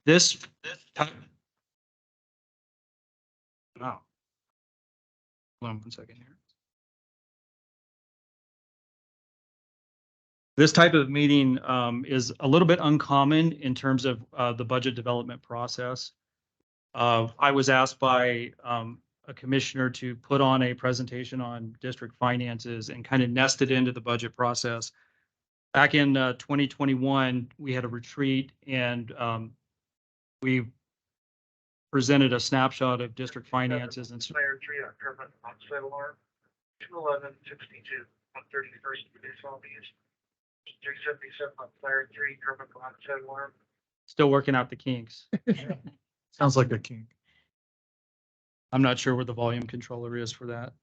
This type. Wow. Hold on 1 second here. This type of meeting is a little bit uncommon in terms of the budget development process. I was asked by a commissioner to put on a presentation on district finances and kind of nest it into the budget process. Back in 2021, we had a retreat and we presented a snapshot of district finances and Fire 3 on Kermit onsite alarm, 211-62, 131st Southeast, 377 on Fire 3 Kermit onsite alarm. still working out the kinks. Sounds like a king. I'm not sure where the volume controller is for that.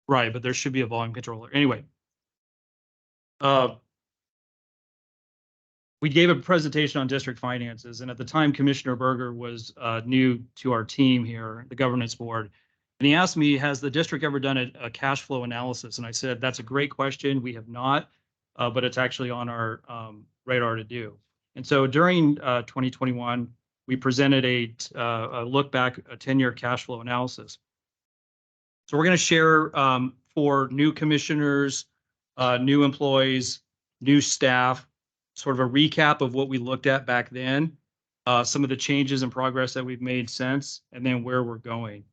Right, but there should be a volume controller. Anyway. We gave a presentation on district finances, and at the time, Commissioner Berger was new to our team here, the governance board. And he asked me, has the district ever done a cash flow analysis? And I said, that's a great question. We have not, but it's actually on our radar to do. And so during 2021, we presented a look back, a 10-year cash flow analysis. So we're going to share for new commissioners, new employees, new staff, sort of a recap of what we looked at back then, some of the changes and progress that we've made since, and then where we're going.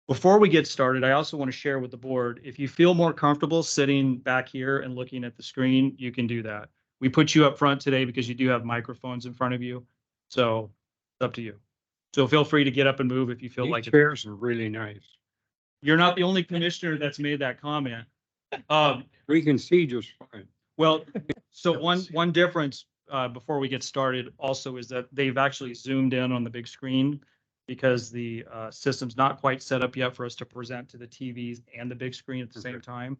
Before we get started, I also want to share with the board, if you feel more comfortable sitting back here and looking at the screen, you can do that. We put you up front today because you do have microphones in front of you. So it's up to you. So feel free to get up and move if you feel like it. These chairs are really nice. You're not the only commissioner that's made that comment. We can see just fine. Well, so one difference before we get started also is that they've actually zoomed in on the big screen because the system's not quite set up yet for us to present to the TVs and the big screen at the same time.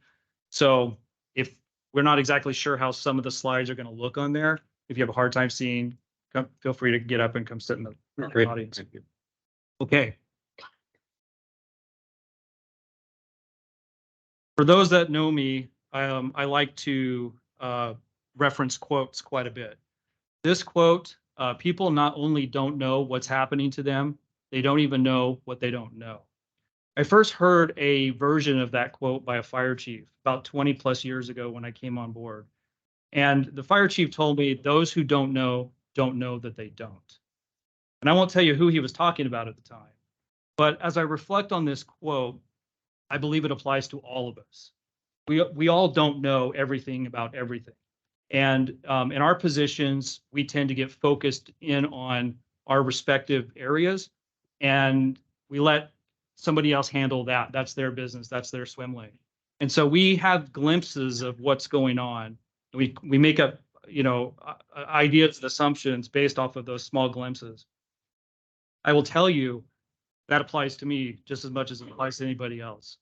So if we're not exactly sure how some of the slides are going to look on there, if you have a hard time seeing, feel free to get up and come sit in the Great. audience. Thank you. Okay. For those that know me, I like to reference quotes quite a bit. This quote, people not only don't know what's happening to them, they don't even know what they don't know. I first heard a version of that quote by a fire chief about 20 plus years ago when I came on board. And the fire chief told me those who don't know that they don't. And I won't tell you who he was talking about at the time. But as I reflect on this quote, I believe it applies to all of us. We all don't know everything about everything. And in our positions, we tend to get focused in on our respective areas and we let somebody else handle that. That's their business. That's their swim lane. And so we have glimpses of what's going on. We make up, ideas and assumptions based off of those small glimpses. I will tell you that applies to me just as much as it applies to anybody else.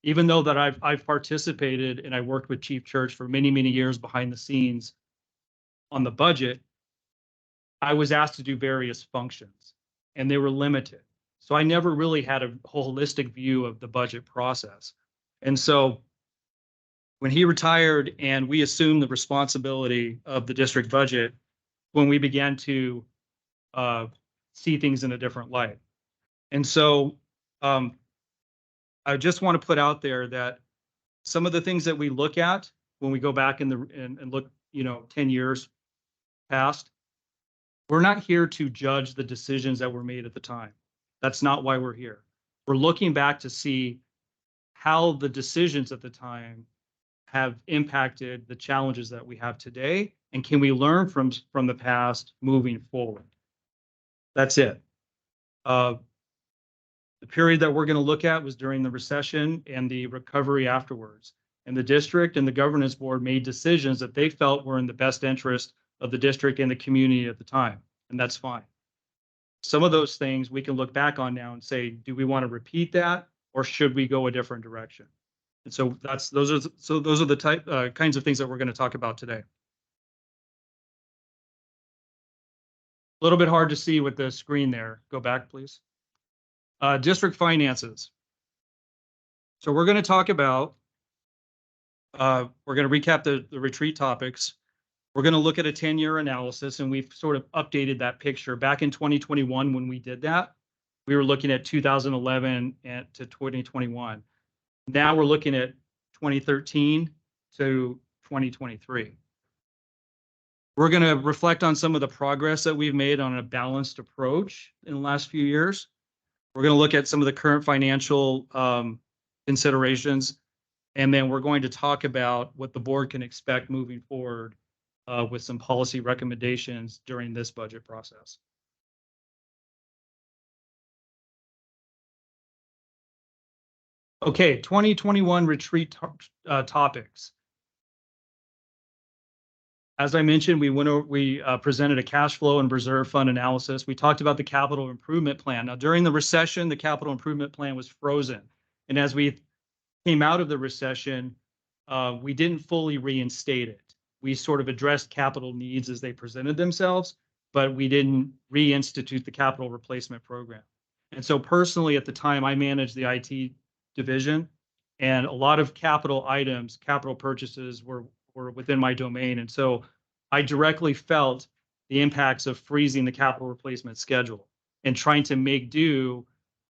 Even though that I've participated and I worked with Chief Church for many, many years behind the scenes on the budget, I was asked to do various functions and they were limited. So I never really had a holistic view of the budget process. And so when he retired and we assumed the responsibility of the district budget, when we began to see things in a different light. And so I just want to put out there that some of the things that we look at when we go back and look, 10 years past, we're not here to judge the decisions that were made at the time. That's not why we're here. We're looking back to see how the decisions at the time have impacted the challenges that we have today, and can we learn from the past moving forward? That's it. The period that we're going to look at was during the recession and the recovery afterwards. And the district and the governance board made decisions that they felt were in the best interest of the district and the community at the time. And that's fine. Some of those things we can look back on now and say, do we want to repeat that or should we go a different direction? And so those are the kinds of things that we're going to talk about today. A little bit hard to see with the screen there. Go back, please. District finances. So we're going to talk about, we're going to recap the retreat topics. We're going to look at a 10-year analysis, and we've sort of updated that picture. Back in 2021, when we did that, we were looking at 2011 to 2021. Now we're looking at 2013 to 2023. We're going to reflect on some of the progress that we've made on a balanced approach in the last few years. We're going to look at some of the current financial considerations, and then we're going to talk about what the board can expect moving forward with some policy recommendations during this budget process. Okay, 2021 retreat topics. As I mentioned, we presented a cash flow and reserve fund analysis. We talked about the capital improvement plan. Now, during the recession, the capital improvement plan was frozen. And as we came out of the recession, we didn't fully reinstate it. We sort of addressed capital needs as they presented themselves, but we didn't reinstitute the capital replacement program. And so personally, at the time, I managed the IT division, and a lot of capital items, capital purchases were within my domain. And so I directly felt the impacts of freezing the capital replacement schedule and trying to make do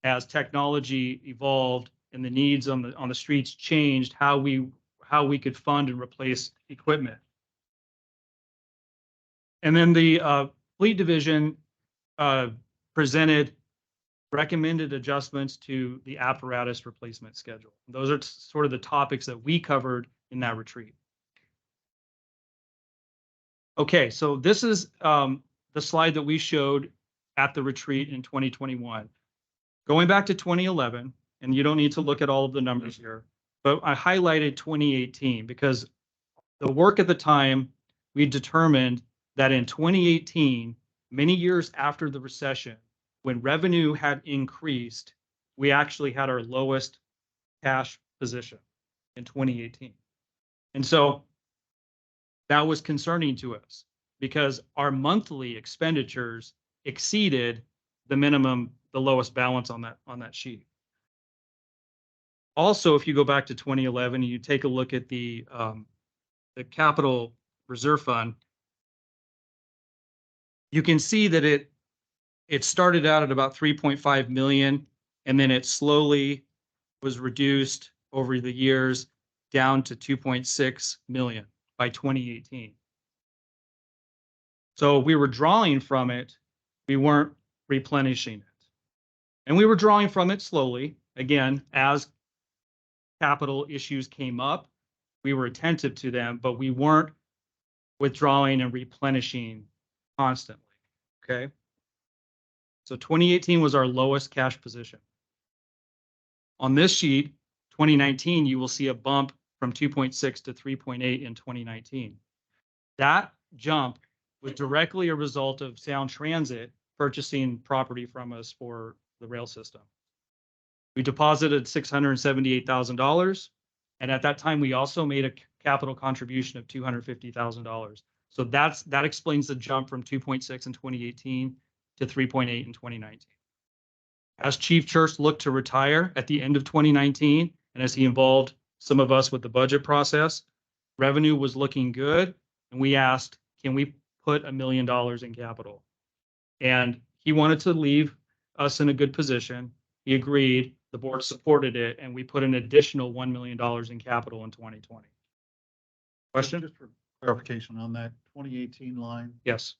as technology evolved and the needs on the streets changed, how we could fund and replace equipment. And then the fleet division presented recommended adjustments to the apparatus replacement schedule. Those are sort of the topics that we covered in that retreat. Okay, so this is the slide that we showed at the retreat in 2021. Going back to 2011, and you don't need to look at all of the numbers here, but I highlighted 2018 because the work at the time, we determined that in 2018, many years after the recession, when revenue had increased, we actually had our lowest cash position in 2018. And so that was concerning to us because our monthly expenditures exceeded the minimum, the lowest balance on that sheet. Also, if you go back to 2011 and you take a look at the capital reserve fund, you can see that it started out at about 3.5 million, and then it slowly was reduced over the years down to 2.6 million by 2018. So we were drawing from it, we weren't replenishing it. And we were drawing from it slowly. Again, as capital issues came up, we were attentive to them, but we weren't withdrawing and replenishing constantly, okay? So 2018 was our lowest cash position. On this sheet, 2019, you will see a bump from 2.6 to 3.8 in 2019. That jump was directly a result of Sound Transit purchasing property from us for the rail system. We deposited $678,000, and at that time, we also made a capital contribution of $250,000. So that explains the jump from 2.6 in 2018 to 3.8 in 2019. As Chief Church looked to retire at the end of 2019, and as he involved some of us with the budget process, revenue was looking good, and we asked, can we put $1 million in capital? And he wanted to leave us in a good position. He agreed, the board supported it, and we put an additional $1 million in capital in 2020. Question? Just for clarification on that 2018 line, Yes,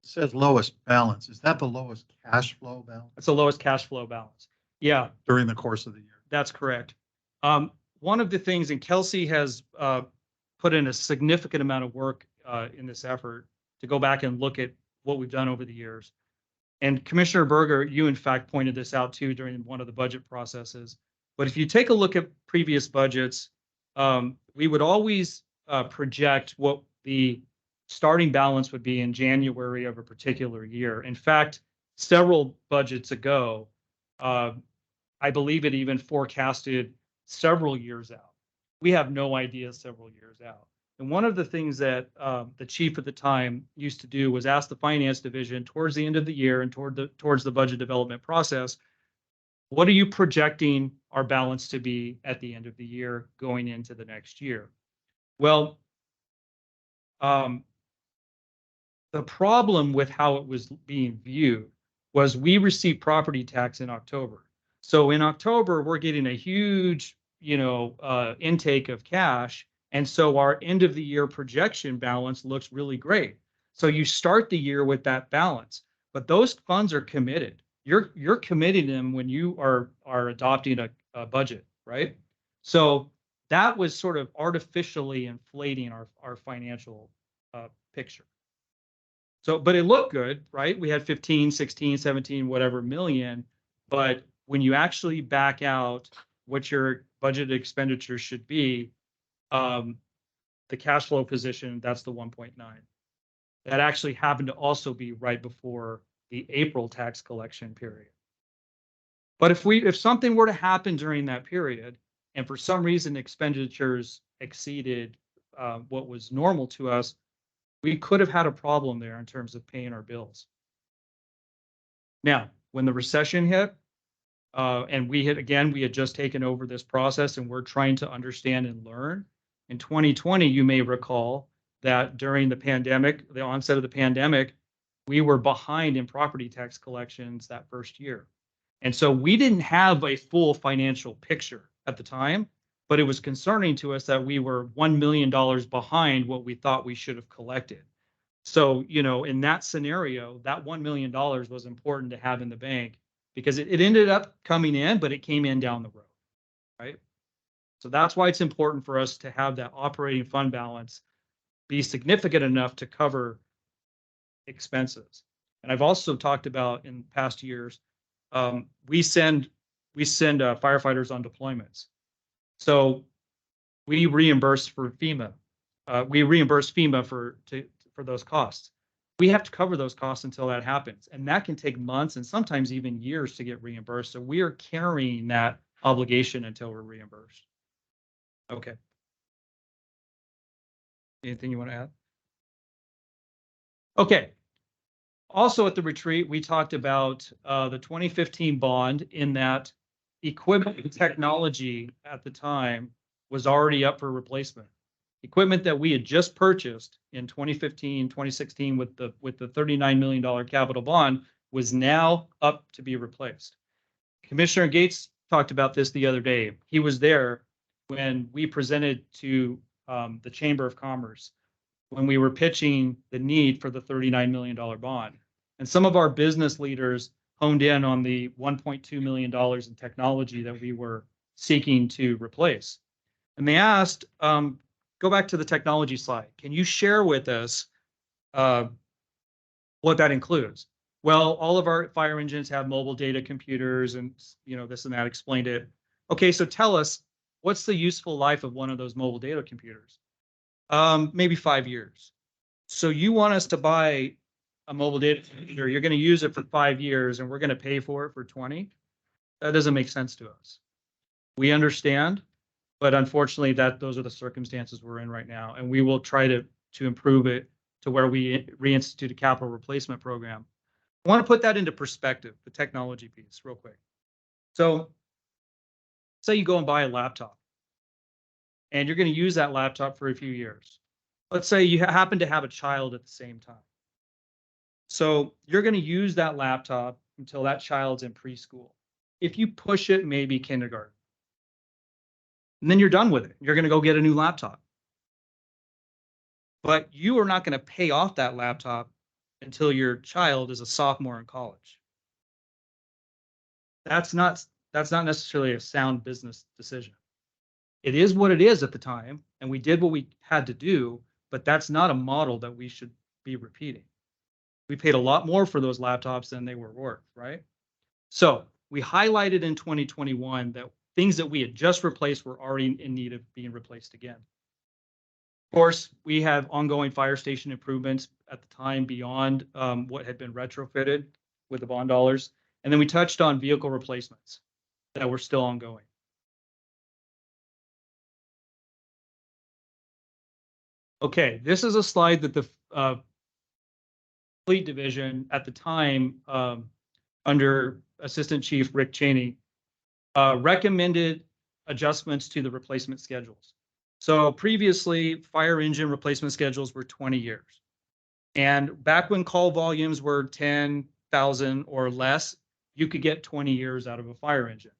it says lowest balance. Is that the lowest cash flow balance that's the lowest cash flow balance. Yeah, during the course of the year? that's correct. One of the things, and Kelsey has put in a significant amount of work in this effort to go back and look at what we've done over the years. And Commissioner Berger, you in fact pointed this out too during one of the budget processes. But if you take a look at previous budgets, we would always project what the starting balance would be in January of a particular year. In fact, several budgets ago, I believe it even forecasted several years out. We have no idea several years out. And one of the things that the chief at the time used to do was ask the finance division towards the end of the year and towards the budget development process, what are you projecting our balance to be at the end of the year going into the next year? Well, The problem with how it was being viewed was we received property tax in October. So in October, we're getting a huge, intake of cash. And so our end of the year projection balance looks really great. So you start the year with that balance, but those funds are committed. You're committing them when you are adopting a budget, right? So that was sort of artificially inflating our financial picture. So, but it looked good, right? We had 15, 16, 17, whatever million. But when you actually back out what your budgeted expenditure should be, the cash flow position, that's the 1.9. That actually happened to also be right before the April tax collection period. But if something were to happen during that period, and for some reason expenditures exceeded what was normal to us, we could have had a problem there in terms of paying our bills. Now, when the recession hit, and we had just taken over this process and we're trying to understand and learn. In 2020, you may recall that during the pandemic, the onset of the pandemic, we were behind in property tax collections that first year. And so we didn't have a full financial picture at the time, but it was concerning to us that we were $1 million behind what we thought we should have collected. So, in that scenario, that $1 million was important to have in the bank because it ended up coming in, but it came in down the road, right? So that's why it's important for us to have that operating fund balance be significant enough to cover expenses. And I've also talked about in past years, we send firefighters on deployments. So we reimburse for FEMA. We reimburse FEMA for those costs. We have to cover those costs until that happens. And that can take months and sometimes even years to get reimbursed. So we are carrying that obligation until we're reimbursed. Okay. Anything you want to add? Okay. Also at the retreat, we talked about the 2015 bond in that equipment and technology at the time was already up for replacement. Equipment that we had just purchased in 2015, 2016 with the $39 million capital bond was now up to be replaced. Commissioner Gates talked about this the other day. He was there when we presented to the Chamber of Commerce when we were pitching the need for the $39 million bond. And some of our business leaders honed in on the $1.2 million in technology that we were seeking to replace. And they asked, go back to the technology slide. Can you share with us what that includes? Well, all of our fire engines have mobile data computers and, this and that, explained it. Okay, so tell us, what's the useful life of one of those mobile data computers? Maybe 5 years. So you want us to buy a mobile data computer, you're going to use it for 5 years and we're going to pay for it for 20? That doesn't make sense to us. We understand, but unfortunately those are the circumstances we're in right now. And we will try to improve it to where we reinstitute a capital replacement program. I want to put that into perspective, the technology piece, real quick. So say you go and buy a laptop and you're going to use that laptop for a few years. Let's say you happen to have a child at the same time. So you're going to use that laptop until that child's in preschool. If you push it, maybe kindergarten. And then you're done with it. You're going to go get a new laptop. But you are not going to pay off that laptop until your child is a sophomore in college. That's not necessarily a sound business decision. It is what it is at the time, and we did what we had to do, but that's not a model that we should be repeating. We paid a lot more for those laptops than they were worth, right? So we highlighted in 2021 that things that we had just replaced were already in need of being replaced again. Of course, we have ongoing fire station improvements at the time beyond what had been retrofitted with the bond dollars. And then we touched on vehicle replacements that were still ongoing. Okay, this is a slide that the Fleet Division at the time, under Assistant Chief Rick Cheney, recommended adjustments to the replacement schedules. So previously, fire engine replacement schedules were 20 years. And back when call volumes were 10,000 or less, you could get 20 years out of a fire engine.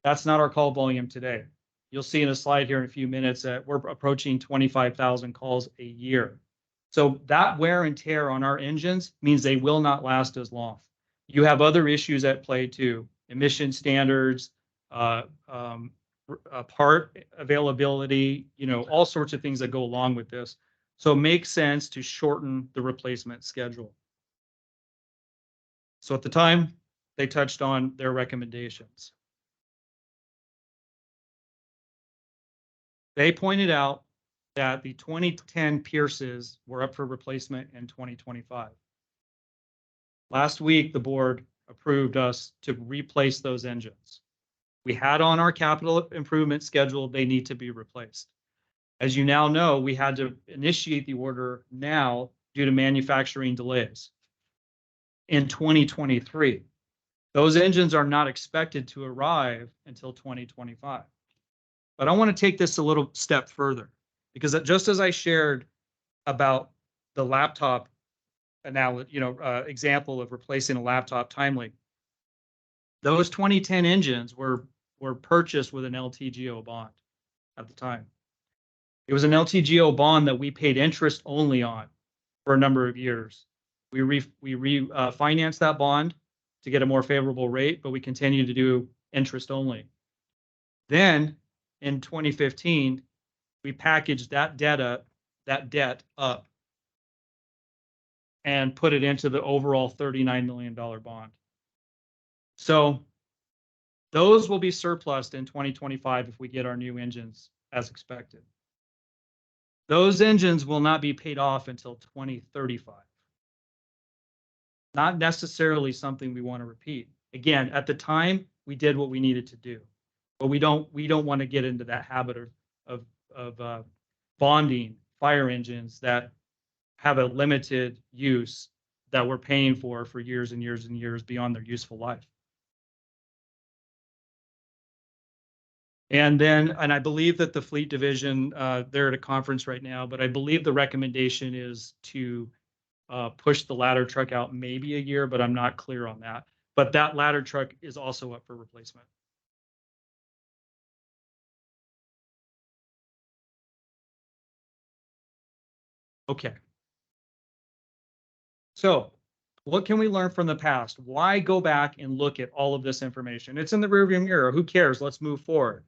That's not our call volume today. You'll see in a slide here in a few minutes that we're approaching 25,000 calls a year. So that wear and tear on our engines means they will not last as long. You have other issues at play too, emission standards, part availability, all sorts of things that go along with this. So it makes sense to shorten the replacement schedule. So at the time, they touched on their recommendations. They pointed out that the 2010 Pierces were up for replacement in 2025. Last week, the board approved us to replace those engines. We had on our capital improvement schedule, they need to be replaced. As you now know, we had to initiate the order now due to manufacturing delays. In 2023, those engines are not expected to arrive until 2025. But I want to take this a little step further, because just as I shared about the laptop example of replacing a laptop timely, those 2010 engines were purchased with an LTGO bond at the time. It was an LTGO bond that we paid interest only on for a number of years. We refinanced that bond to get a more favorable rate, but we continue to do interest only. Then in 2015, we packaged that debt up and put it into the overall $39 million bond. So those will be surplused in 2025 if we get our new engines as expected. Those engines will not be paid off until 2035. Not necessarily something we want to repeat. Again, at the time, we did what we needed to do, but we don't want to get into that habit of bonding fire engines that have a limited use that we're paying for years and years and years beyond their useful life. And I believe that the fleet division, they're at a conference right now, but I believe the recommendation is to push the ladder truck out maybe a year, but I'm not clear on that. But that ladder truck is also up for replacement. Okay. So what can we learn from the past? Why go back and look at all of this information? It's in the rearview mirror. Who cares? Let's move forward.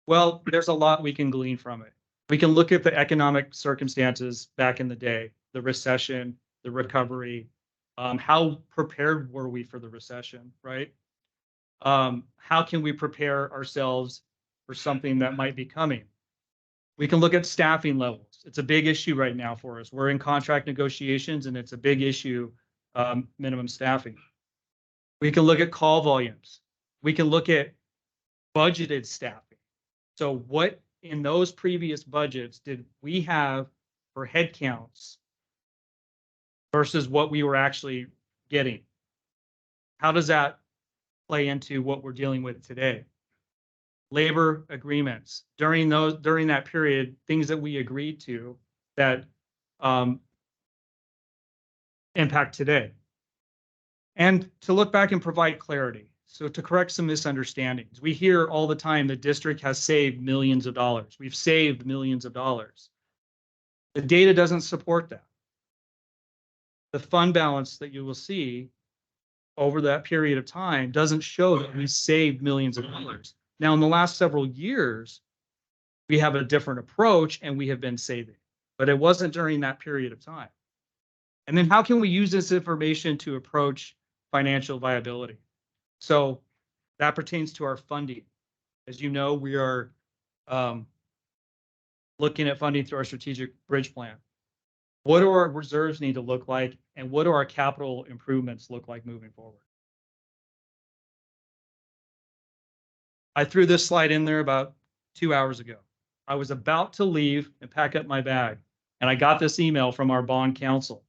Well, there's a lot we can glean from it. We can look at the economic circumstances back in the day, the recession, the recovery. How prepared were we for the recession, right? How can we prepare ourselves for something that might be coming? We can look at staffing levels. It's a big issue right now for us. We're in contract negotiations and it's a big issue, minimum staffing. We can look at call volumes. We can look at budgeted staffing. So what in those previous budgets did we have for headcounts versus what we were actually getting? How does that play into what we're dealing with today? Labor agreements during that period, things that we agreed to that impact today. And to look back and provide clarity. So to correct some misunderstandings, we hear all the time the district has saved millions of dollars. We've saved millions of dollars. The data doesn't support that. The fund balance that you will see over that period of time doesn't show that we saved millions of dollars. Now, in the last several years, we have a different approach and we have been saving, but it wasn't during that period of time. And then how can we use this information to approach financial viability? So that pertains to our funding. As you know, we are looking at funding through our strategic bridge plan. What do our reserves need to look like, and what do our capital improvements look like moving forward? I threw this slide in there about 2 hours ago. I was about to leave and pack up my bag, and I got this email from our bond counsel.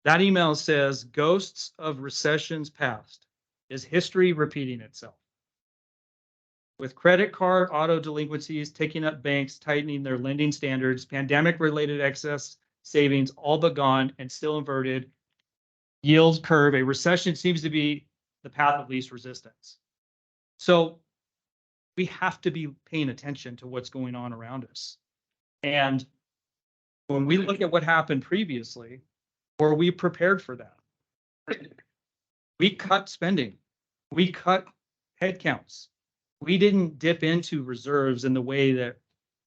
That email says, "Ghosts of recessions past. Is history repeating itself?" With credit card, auto delinquencies, ticking up banks, tightening their lending standards, pandemic-related excess savings all but gone and still inverted yield curve, a recession seems to be the path of least resistance. So we have to be paying attention to what's going on around us. And when we look at what happened previously, were we prepared for that? We cut spending. We cut headcounts. We didn't dip into reserves in the way that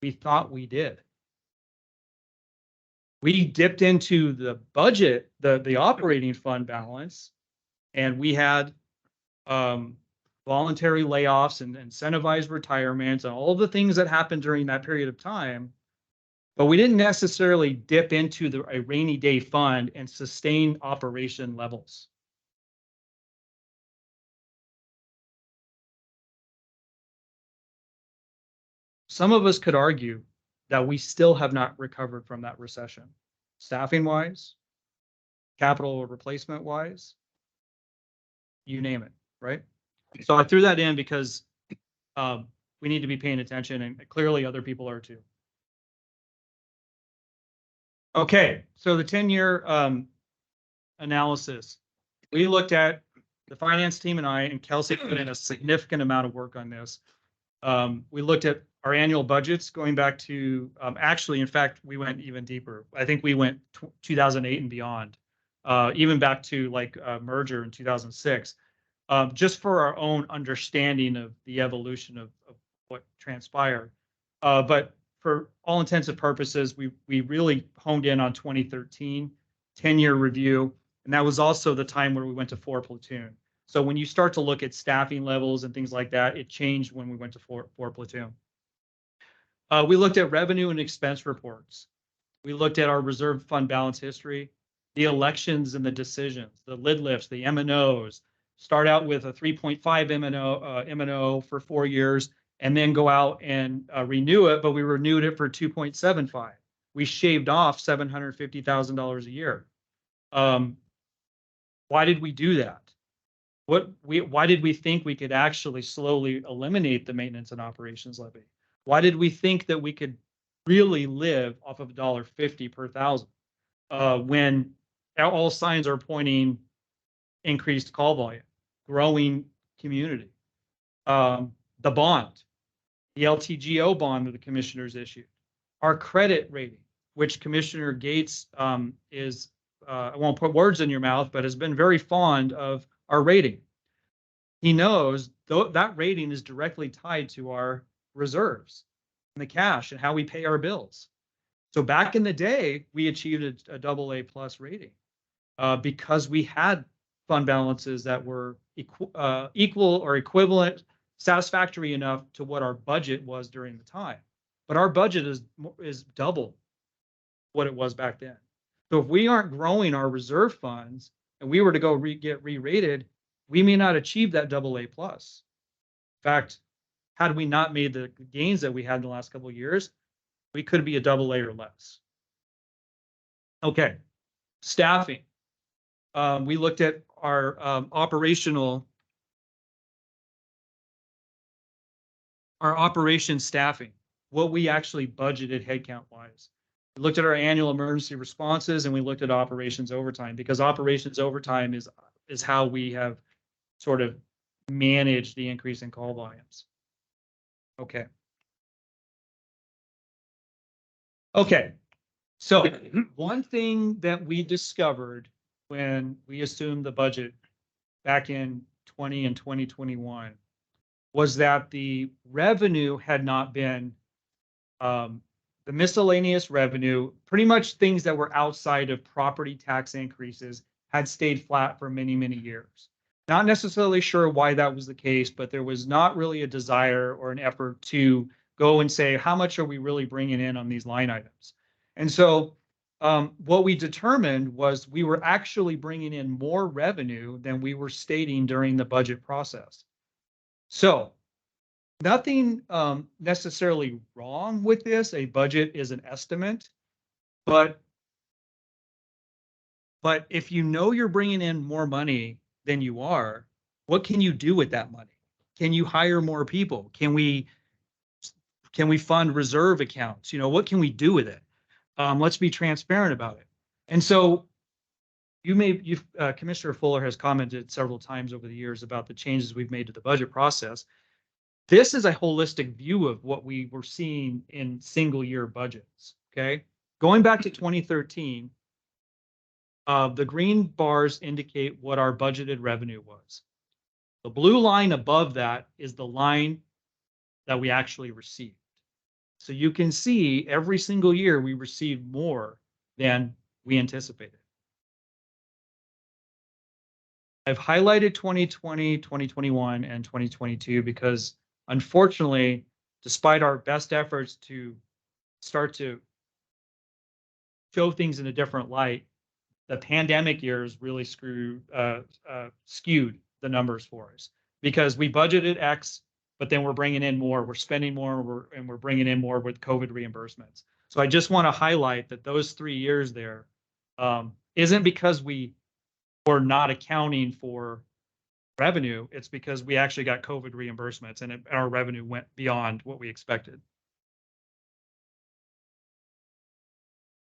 we thought we did. We dipped into the budget, the operating fund balance, and we had voluntary layoffs and incentivized retirements and all the things that happened during that period of time. But we didn't necessarily dip into a rainy day fund and sustain operation levels. Some of us could argue that we still have not recovered from that recession, staffing wise, capital replacement wise, you name it, right? So I threw that in because we need to be paying attention, and clearly other people are too. Okay, so the 10-year analysis. We looked at, the finance team and I, and Kelsey put in a significant amount of work on this. We looked at our annual budgets going back to, actually, in fact, we went even deeper. I think we went 2008 and beyond, even back to like merger in 2006, just for our own understanding of the evolution of what transpired. But for all intents and purposes, we really honed in on 2013, 10-year review. And that was also the time where we went to 4 platoon. So when you start to look at staffing levels and things like that, it changed when we went to 4 platoon. We looked at revenue and expense reports. We looked at our reserve fund balance history, the elections and the decisions, the lid lifts, the M&Os. Start out with a 3.5 M&O for 4 years, and then go out and renew it, but we renewed it for 2.75. We shaved off $750,000 a year. Why did we do that? Why did we think we could actually slowly eliminate the maintenance and operations levy? Why did we think that we could really live off of $1.50 per thousand when all signs are pointing increased call volume, growing community? The bond, the LTGO bond that the commissioners issued, our credit rating, which Commissioner Gates is, I won't put words in your mouth, but has been very fond of our rating. He knows that rating is directly tied to our reserves and the cash and how we pay our bills. So back in the day, we achieved a AA+ rating because we had fund balances that were equal or equivalent, satisfactory enough to what our budget was during the time. But our budget is double what it was back then. So if we aren't growing our reserve funds and we were to go get re-rated, we may not achieve that AA+. In fact, had we not made the gains that we had in the last couple of years, we could be a AA or less. Okay, staffing. We looked at our operation staffing, what we actually budgeted headcount wise. We looked at our annual emergency responses, and we looked at operations overtime, because operations overtime is how we have sort of managed the increase in call volumes. Okay. Okay. So one thing that we discovered when we assumed the budget back in 2021 was that the revenue had not been, the miscellaneous revenue, pretty much things that were outside of property tax increases, had stayed flat for many, many years. Not necessarily sure why that was the case, but there was not really a desire or an effort to go and say, how much are we really bringing in on these line items? And so what we determined was we were actually bringing in more revenue than we were stating during the budget process. So nothing necessarily wrong with this. A budget is an estimate, but if you know you're bringing in more money than you are, what can you do with that money? can you hire more people? Can we fund reserve accounts? You know, what can we do with it? Let's be transparent about it. And so Commissioner Fuller has commented several times over the years about the changes we've made to the budget process. This is a holistic view of what we were seeing in single year budgets. Okay. Going back to 2013, the green bars indicate what our budgeted revenue was. The blue line above that is the line that we actually received. So you can see every single year we received more than we anticipated. I've highlighted 2020, 2021, and 2022 because unfortunately, despite our best efforts to start to show things in a different light, the pandemic years really skewed the numbers for us because we budgeted X, but then we're bringing in more, we're spending more, and we're bringing in more with COVID reimbursements. So I just want to highlight that those 3 years there isn't because we were not accounting for revenue. It's because we actually got COVID reimbursements and our revenue went beyond what we expected.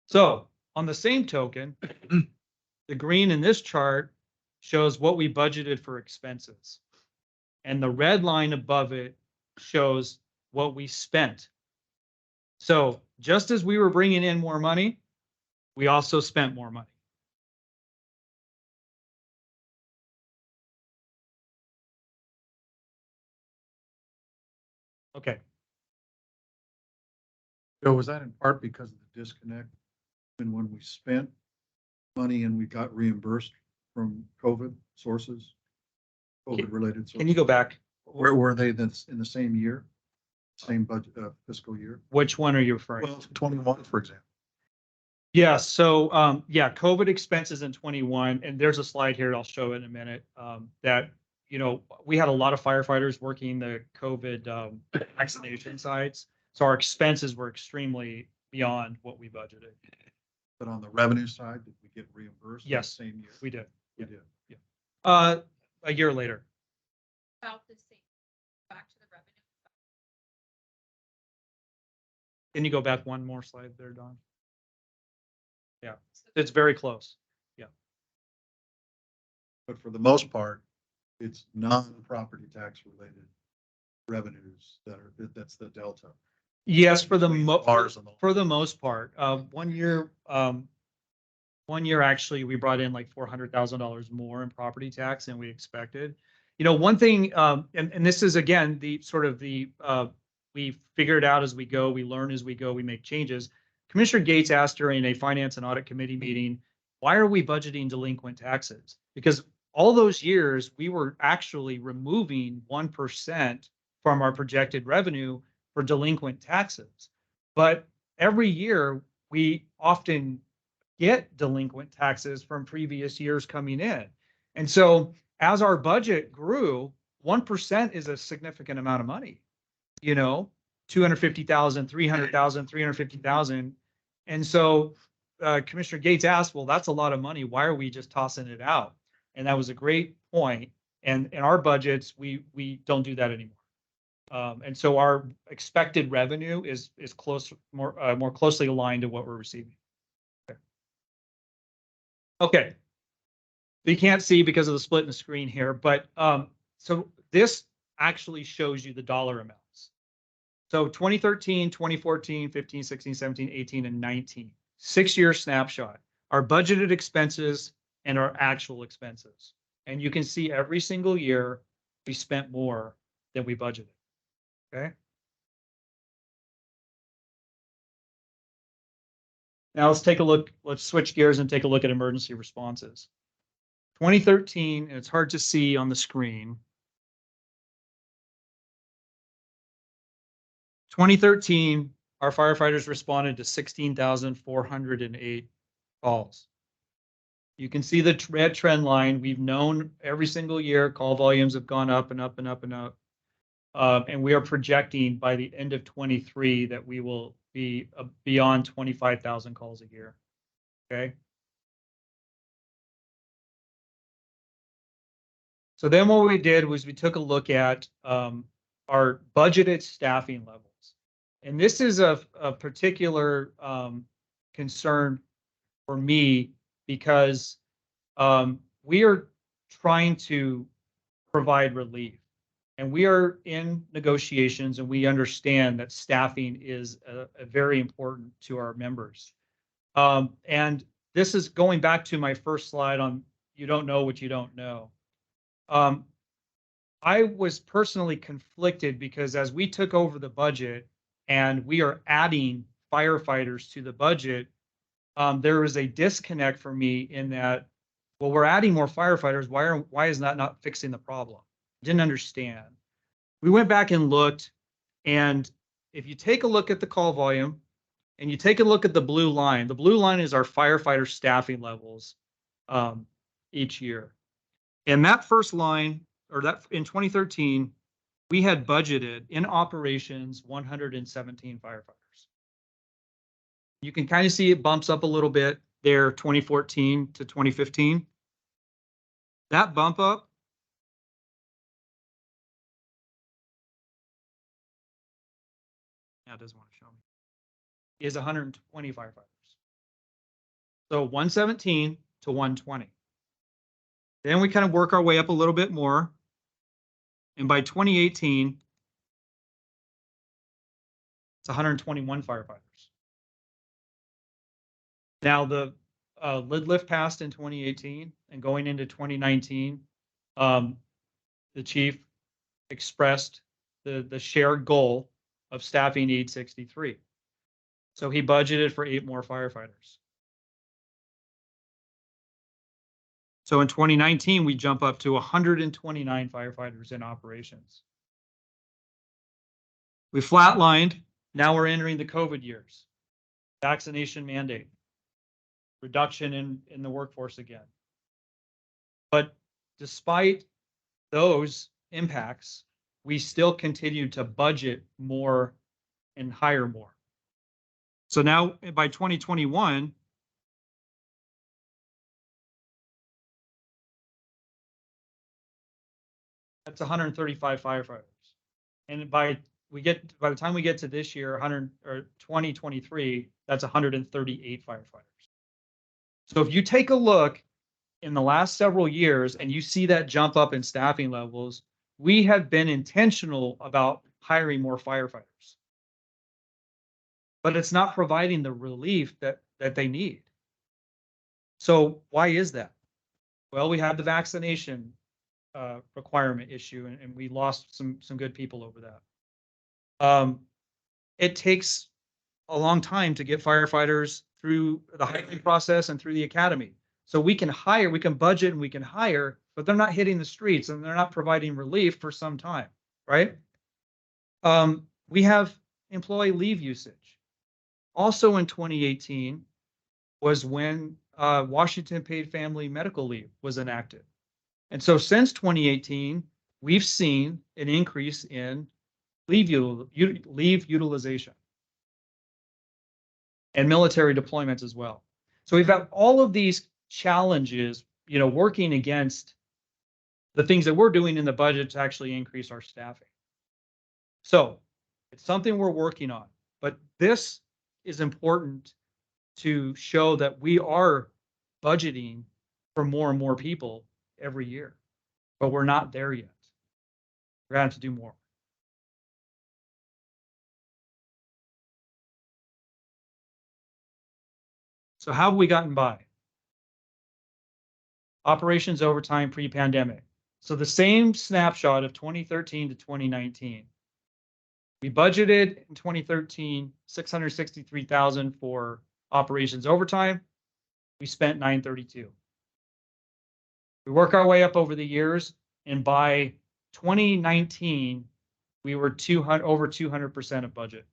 So on the same token, the green in this chart shows what we budgeted for expenses. And the red line above it shows what we spent. So just as we were bringing in more money, we also spent more money. Okay. So was that in part because of the disconnect and when we spent money and we got reimbursed from COVID sources, COVID-related sources? Can you go back? Where were they that's in the same year, same budget, fiscal year? Which one are you referring to? Well, 21, for example. Yeah, so COVID expenses in 21, and there's a slide here I'll show in a minute that, you know, we had a lot of firefighters working the COVID vaccination sites. So our expenses were extremely beyond what we budgeted. But on the revenue side, did we get reimbursed? Yes. Same year? We did. We did. A year later. About the same, back to the revenue. Can you go back one more slide there, Don? Yeah, it's very close. But for the most part, it's non-property tax related revenues that's the delta. Yes, for the Bars on the- for the most part. One year actually we brought in like $400,000 more in property tax than we expected. You know, one thing, and this is again the sort of the we figure it out as we go, we learn as we go, we make changes. Commissioner Gates asked during a Finance and Audit Committee meeting, why are we budgeting delinquent taxes? Because all those years we were actually removing 1% from our projected revenue for delinquent taxes. But every year we often get delinquent taxes from previous years coming in. And so as our budget grew, 1% is a significant amount of money, you know, 250,000, 300,000, 350,000. And so Commissioner Gates asked, well, that's a lot of money. Why are we just tossing it out? And that was a great point. And in our budgets, we don't do that anymore. And so our expected revenue is more closely aligned to what we're receiving. Okay. You can't see because of the split in the screen here, but so this actually shows you the dollar amounts. So 2013, 2014, 15, 16, 17, 18, and 19, 6-year snapshot, our budgeted expenses and our actual expenses. And you can see every single year we spent more than we budgeted. Okay. Now let's take a look. Let's switch gears and take a look at emergency responses. 2013, and it's hard to see on the screen. 2013, our firefighters responded to 16,408 calls. You can see the red trend line. We've known every single year call volumes have gone up and up and up and up. And we are projecting by the end of 23 that we will be beyond 25,000 calls a year. Okay. So then what we did was we took a look at our budgeted staffing levels. And this is a particular concern for me because we are trying to provide relief. And we are in negotiations and we understand that staffing is a very important to our members. And this is going back to my first slide on you don't know what you don't know. I was personally conflicted because as we took over the budget and we are adding firefighters to the budget, there is a disconnect for me in that, well, we're adding more firefighters. Why is that not fixing the problem? Didn't understand. We went back and looked, and if you take a look at the call volume and you take a look at the blue line is our firefighter staffing levels each year. And that first line, or that in 2013, we had budgeted in operations 117 firefighters. You can kind of see it bumps up a little bit there, 2014 to 2015. That bump up now doesn't want to show me is 120 firefighters. So 117 to 120. Then we kind of work our way up a little bit more. And by 2018, it's 121 firefighters. Now the lid lift passed in 2018 and going into 2019, the chief expressed the shared goal of staffing need 63. So he budgeted for 8 more firefighters. So in 2019, we jump up to 129 firefighters in operations. We flatlined. Now we're entering the COVID years. Vaccination mandate. Reduction in the workforce again. But despite those impacts, we still continue to budget more and hire more. So now by 2021, that's 135 firefighters. And by the time we get to this year, 2023, that's 138 firefighters. So if you take a look in the last several years and you see that jump up in staffing levels, we have been intentional about hiring more firefighters. But it's not providing the relief that they need. So why is that? Well, we have the vaccination requirement issue, and we lost some good people over that. It takes a long time to get firefighters through the hiring process and through the academy. So we can budget and we can hire, but they're not hitting the streets and they're not providing relief for some time, right? We have employee leave usage. Also in 2018 was when Washington paid family medical leave was enacted. And so since 2018, we've seen an increase in leave utilization and military deployments as well. So we've got all of these challenges, working against the things that we're doing in the budget to actually increase our staffing. So it's something we're working on, but this is important to show that we are budgeting for more and more people every year, but we're not there yet. We're going to have to do more. So how have we gotten by? Operations overtime pre-pandemic. So the same snapshot of 2013 to 2019. We budgeted in 2013 $663,000 for operations overtime. We spent $932,000. We work our way up over the years, and by 2019, we were over 200% of budget.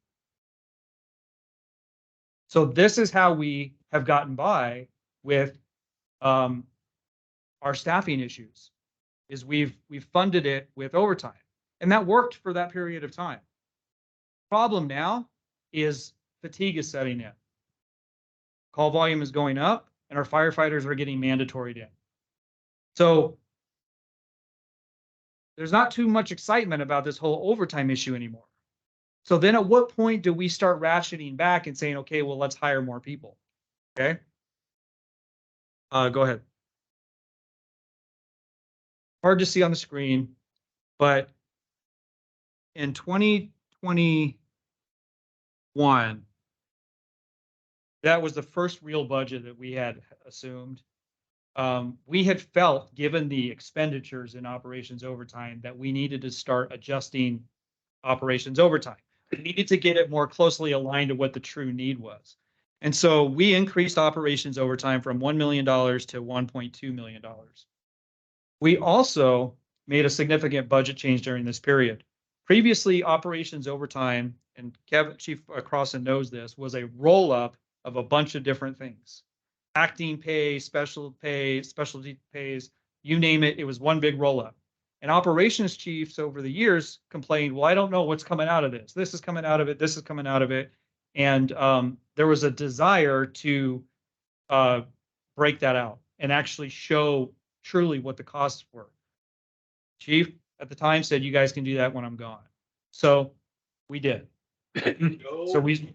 So this is how we have gotten by with our staffing issues. Is we've funded it with overtime, and that worked for that period of time. Problem now is fatigue is setting in. Call volume is going up, and our firefighters are getting mandatoried in. So there's not too much excitement about this whole overtime issue anymore. So then at what point do we start ratcheting back and saying, okay, well, let's hire more people? Okay. Go ahead. Hard to see on the screen, but in 2021, that was the first real budget that we had assumed. We had felt, given the expenditures in operations overtime, that we needed to start adjusting operations overtime. We needed to get it more closely aligned to what the true need was. And so we increased operations overtime from $1 million to $1.2 million. We also made a significant budget change during this period. Previously, operations overtime, and Chief Crossan knows this, was a roll-up of a bunch of different things. Acting pay, specialty pays, you name it, it was one big roll-up. And operations chiefs over the years complained, well, I don't know what's coming out of this. This is coming out of it. This is coming out of it. And there was a desire to break that out and actually show truly what the costs were. Chief at the time said, you guys can do that when I'm gone. So we did. So we.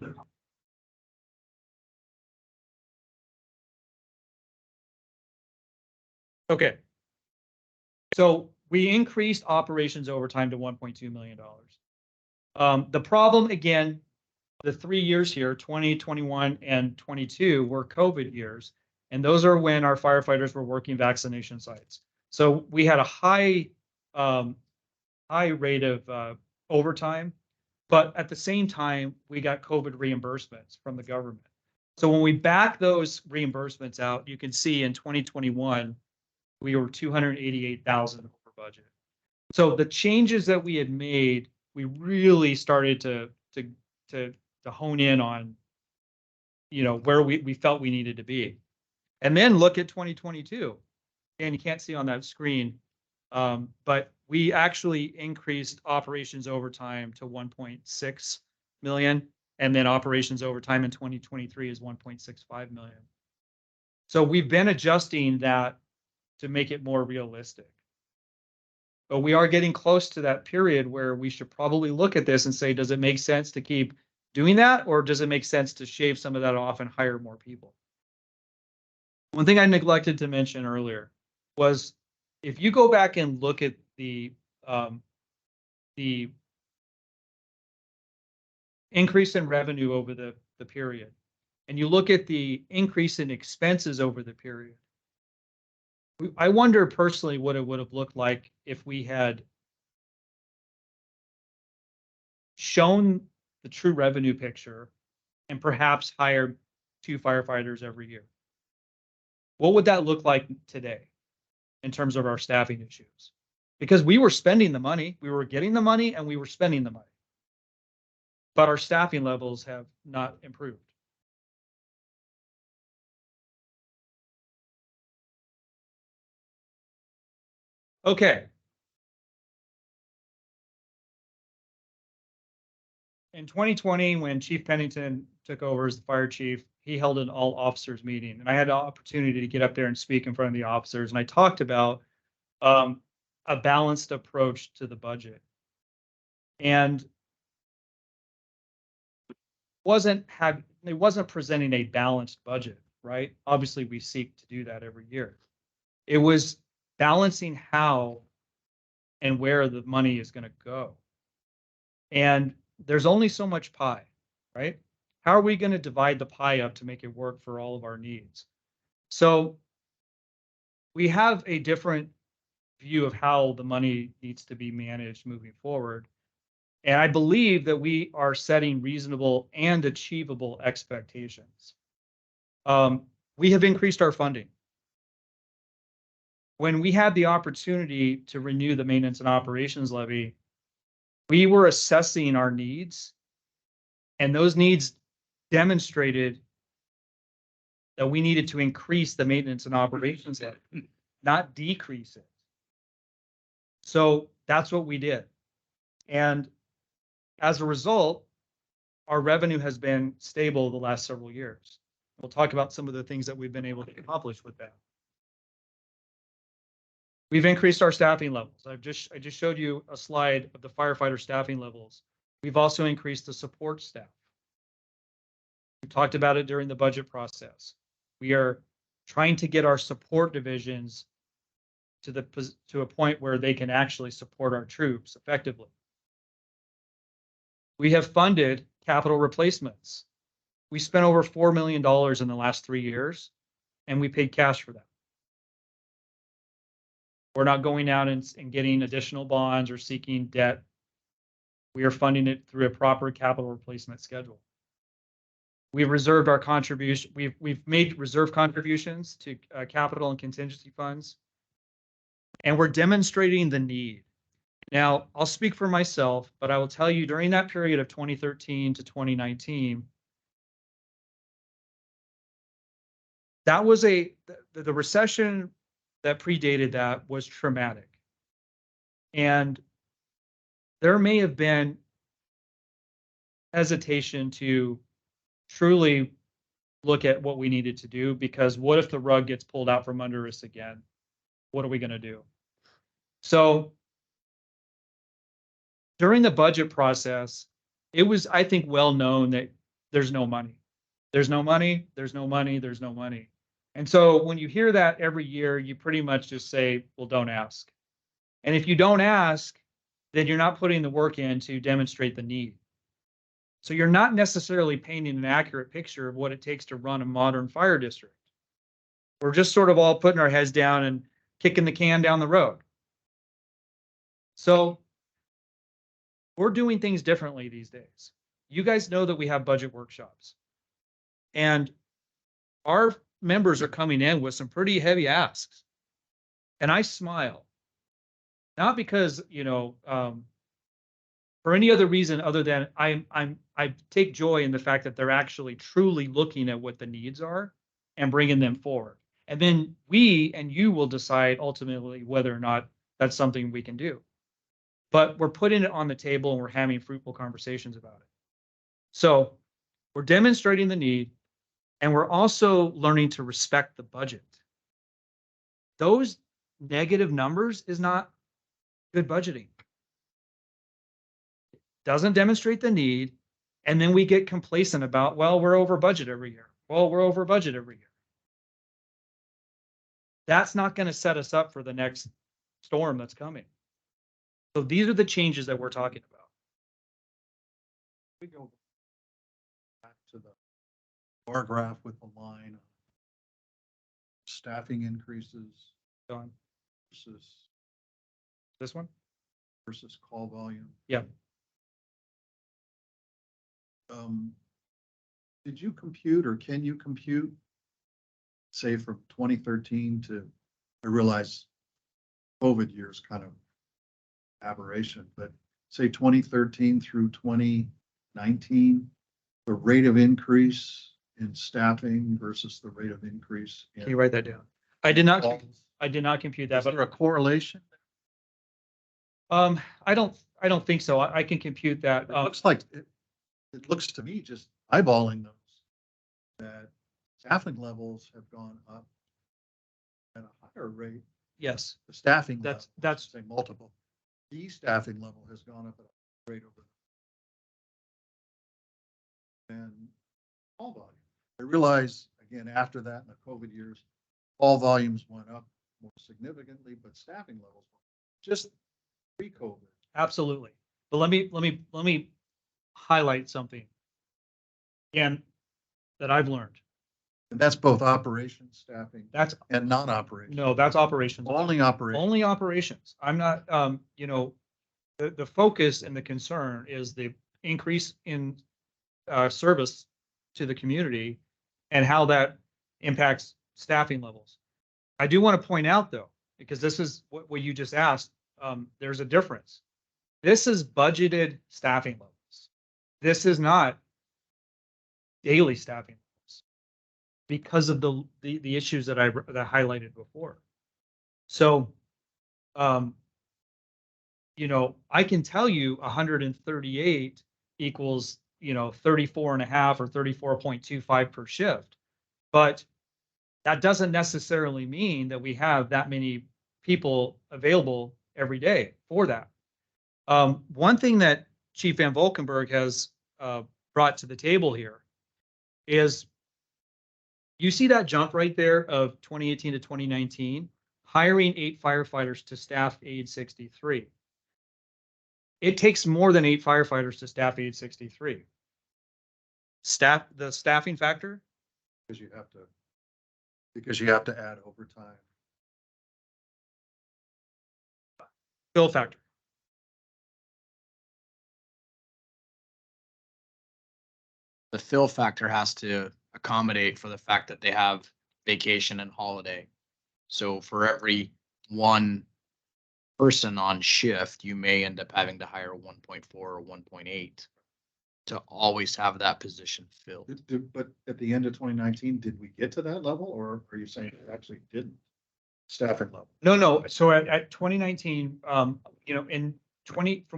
Okay. So we increased operations overtime to $1.2 million. The problem, again, the 3 years here, 20, 21, and 22 were COVID years. And those are when our firefighters were working vaccination sites. So we had a high rate of overtime, but at the same time, we got COVID reimbursements from the government. So when we back those reimbursements out, you can see in 2021, we were 288,000 over budget. So the changes that we had made, we really started to hone in on, where we felt we needed to be. And then look at 2022. And you can't see on that screen, but we actually increased operations overtime to 1.6 million. And then operations overtime in 2023 is 1.65 million. So we've been adjusting that to make it more realistic. But we are getting close to that period where we should probably look at this and say, does it make sense to keep doing that? Or does it make sense to shave some of that off and hire more people? One thing I neglected to mention earlier was, if you go back and look at the increase in revenue over the period, and you look at the increase in expenses over the period, I wonder personally what it would have looked like if we had shown the true revenue picture and perhaps hired 2 firefighters every year. What would that look like today in terms of our staffing issues? Because we were spending the money, we were getting the money, and we were spending the money. But our staffing levels have not improved. Okay. In 2020, when Chief Pennington took over as the fire chief, he held an all officers meeting, and I had the opportunity to get up there and speak in front of the officers. And I talked about a balanced approach to the budget, and it wasn't presenting a balanced budget, right? Obviously, we seek to do that every year. It was balancing how and where the money is going to go. And there's only so much pie, right? How are we going to divide the pie up to make it work for all of our needs? So we have a different view of how the money needs to be managed moving forward. And I believe that we are setting reasonable and achievable expectations. We have increased our funding. When we had the opportunity to renew the maintenance and operations levy, we were assessing our needs, and those needs demonstrated that we needed to increase the maintenance and operations levy, not decrease it. So that's what we did. And as a result, our revenue has been stable the last several years. We'll talk about some of the things that we've been able to accomplish with that. We've increased our staffing levels. I just showed you a slide of the firefighter staffing levels. We've also increased the support staff. We talked about it during the budget process. We are trying to get our support divisions to a point where they can actually support our troops effectively. We have funded capital replacements. We spent over $4 million in the last 3 years, and we paid cash for that. We're not going out and getting additional bonds or seeking debt. We are funding it through a proper capital replacement schedule. We've reserved our contribution. We've made reserve contributions to capital and contingency funds, and we're demonstrating the need. Now, I'll speak for myself, but I will tell you during that period of 2013 to 2019, that was the recession that predated that was traumatic. And there may have been hesitation to truly look at what we needed to do, because what if the rug gets pulled out from under us again? What are we going to do? So during the budget process, it was, I think, well known that there's no money. There's no money, there's no money, there's no money. And so when you hear that every year, you pretty much just say, well, don't ask. And if you don't ask, then you're not putting the work in to demonstrate the need. So you're not necessarily painting an accurate picture of what it takes to run a modern fire district. We're just sort of all putting our heads down and kicking the can down the road. So we're doing things differently these days. You guys know that we have budget workshops, and our members are coming in with some pretty heavy asks. And I smile, not because, for any other reason other than I take joy in the fact that they're actually truly looking at what the needs are and bringing them forward. And then we and you will decide ultimately whether or not that's something we can do. But we're putting it on the table and we're having fruitful conversations about it. So we're demonstrating the need, and we're also learning to respect the budget. Those negative numbers is not good budgeting. Doesn't demonstrate the need, and then we get complacent about, well, we're over budget every year. Well, we're over budget every year. That's not going to set us up for the next storm that's coming. So these are the changes that we're talking about. We go back to the bar graph with the line of staffing increases Don, versus this one? call volume. Yeah. Did you compute, or can you compute, say from 2013 to, I realize COVID years kind of aberration, but say 2013 through 2019, the rate of increase in staffing versus the rate of increase Can you in write that down? I did not compute that, Is there a but correlation? I don't think so. I can compute that. It looks like, it looks to me, just eyeballing those, that staffing levels have gone up at a higher rate. Yes, The staffing. That's- level, that's- say multiple. The staffing level has gone up at a rate over. And call volume. I realize, again, after that, in the COVID years, call volumes went up more significantly, but staffing levels, just pre-COVID. absolutely. But let me highlight something again that I've learned. And that's both operations, staffing, That's and non-operations. no, that's operations. Only operations. Only operations. I'm not, the focus and the concern is the increase in service to the community and how that impacts staffing levels. I do want to point out, though, because this is what you just asked, there's a difference. This is budgeted staffing levels. This is not daily staffing levels because of the issues that I highlighted before. So, I can tell you 138 equals, 34.5 or 34.25 per shift, but that doesn't necessarily mean that we have that many people available every day for that. One thing that Chief Van Valkenburg has brought to the table here is you see that jump right there of 2018 to 2019, hiring 8 firefighters to staff aid 63. It takes more than 8 firefighters to staff aid 63. The staffing factor, Because you have to add overtime. fill factor. The fill factor has to accommodate for the fact that they have vacation and holiday. So for every one person on shift, you may end up having to hire 1.4 or 1.8 to always have that position filled. But at the end of 2019, did we get to that level, or are you saying it actually didn't? Staffing level? No. So at 2019, from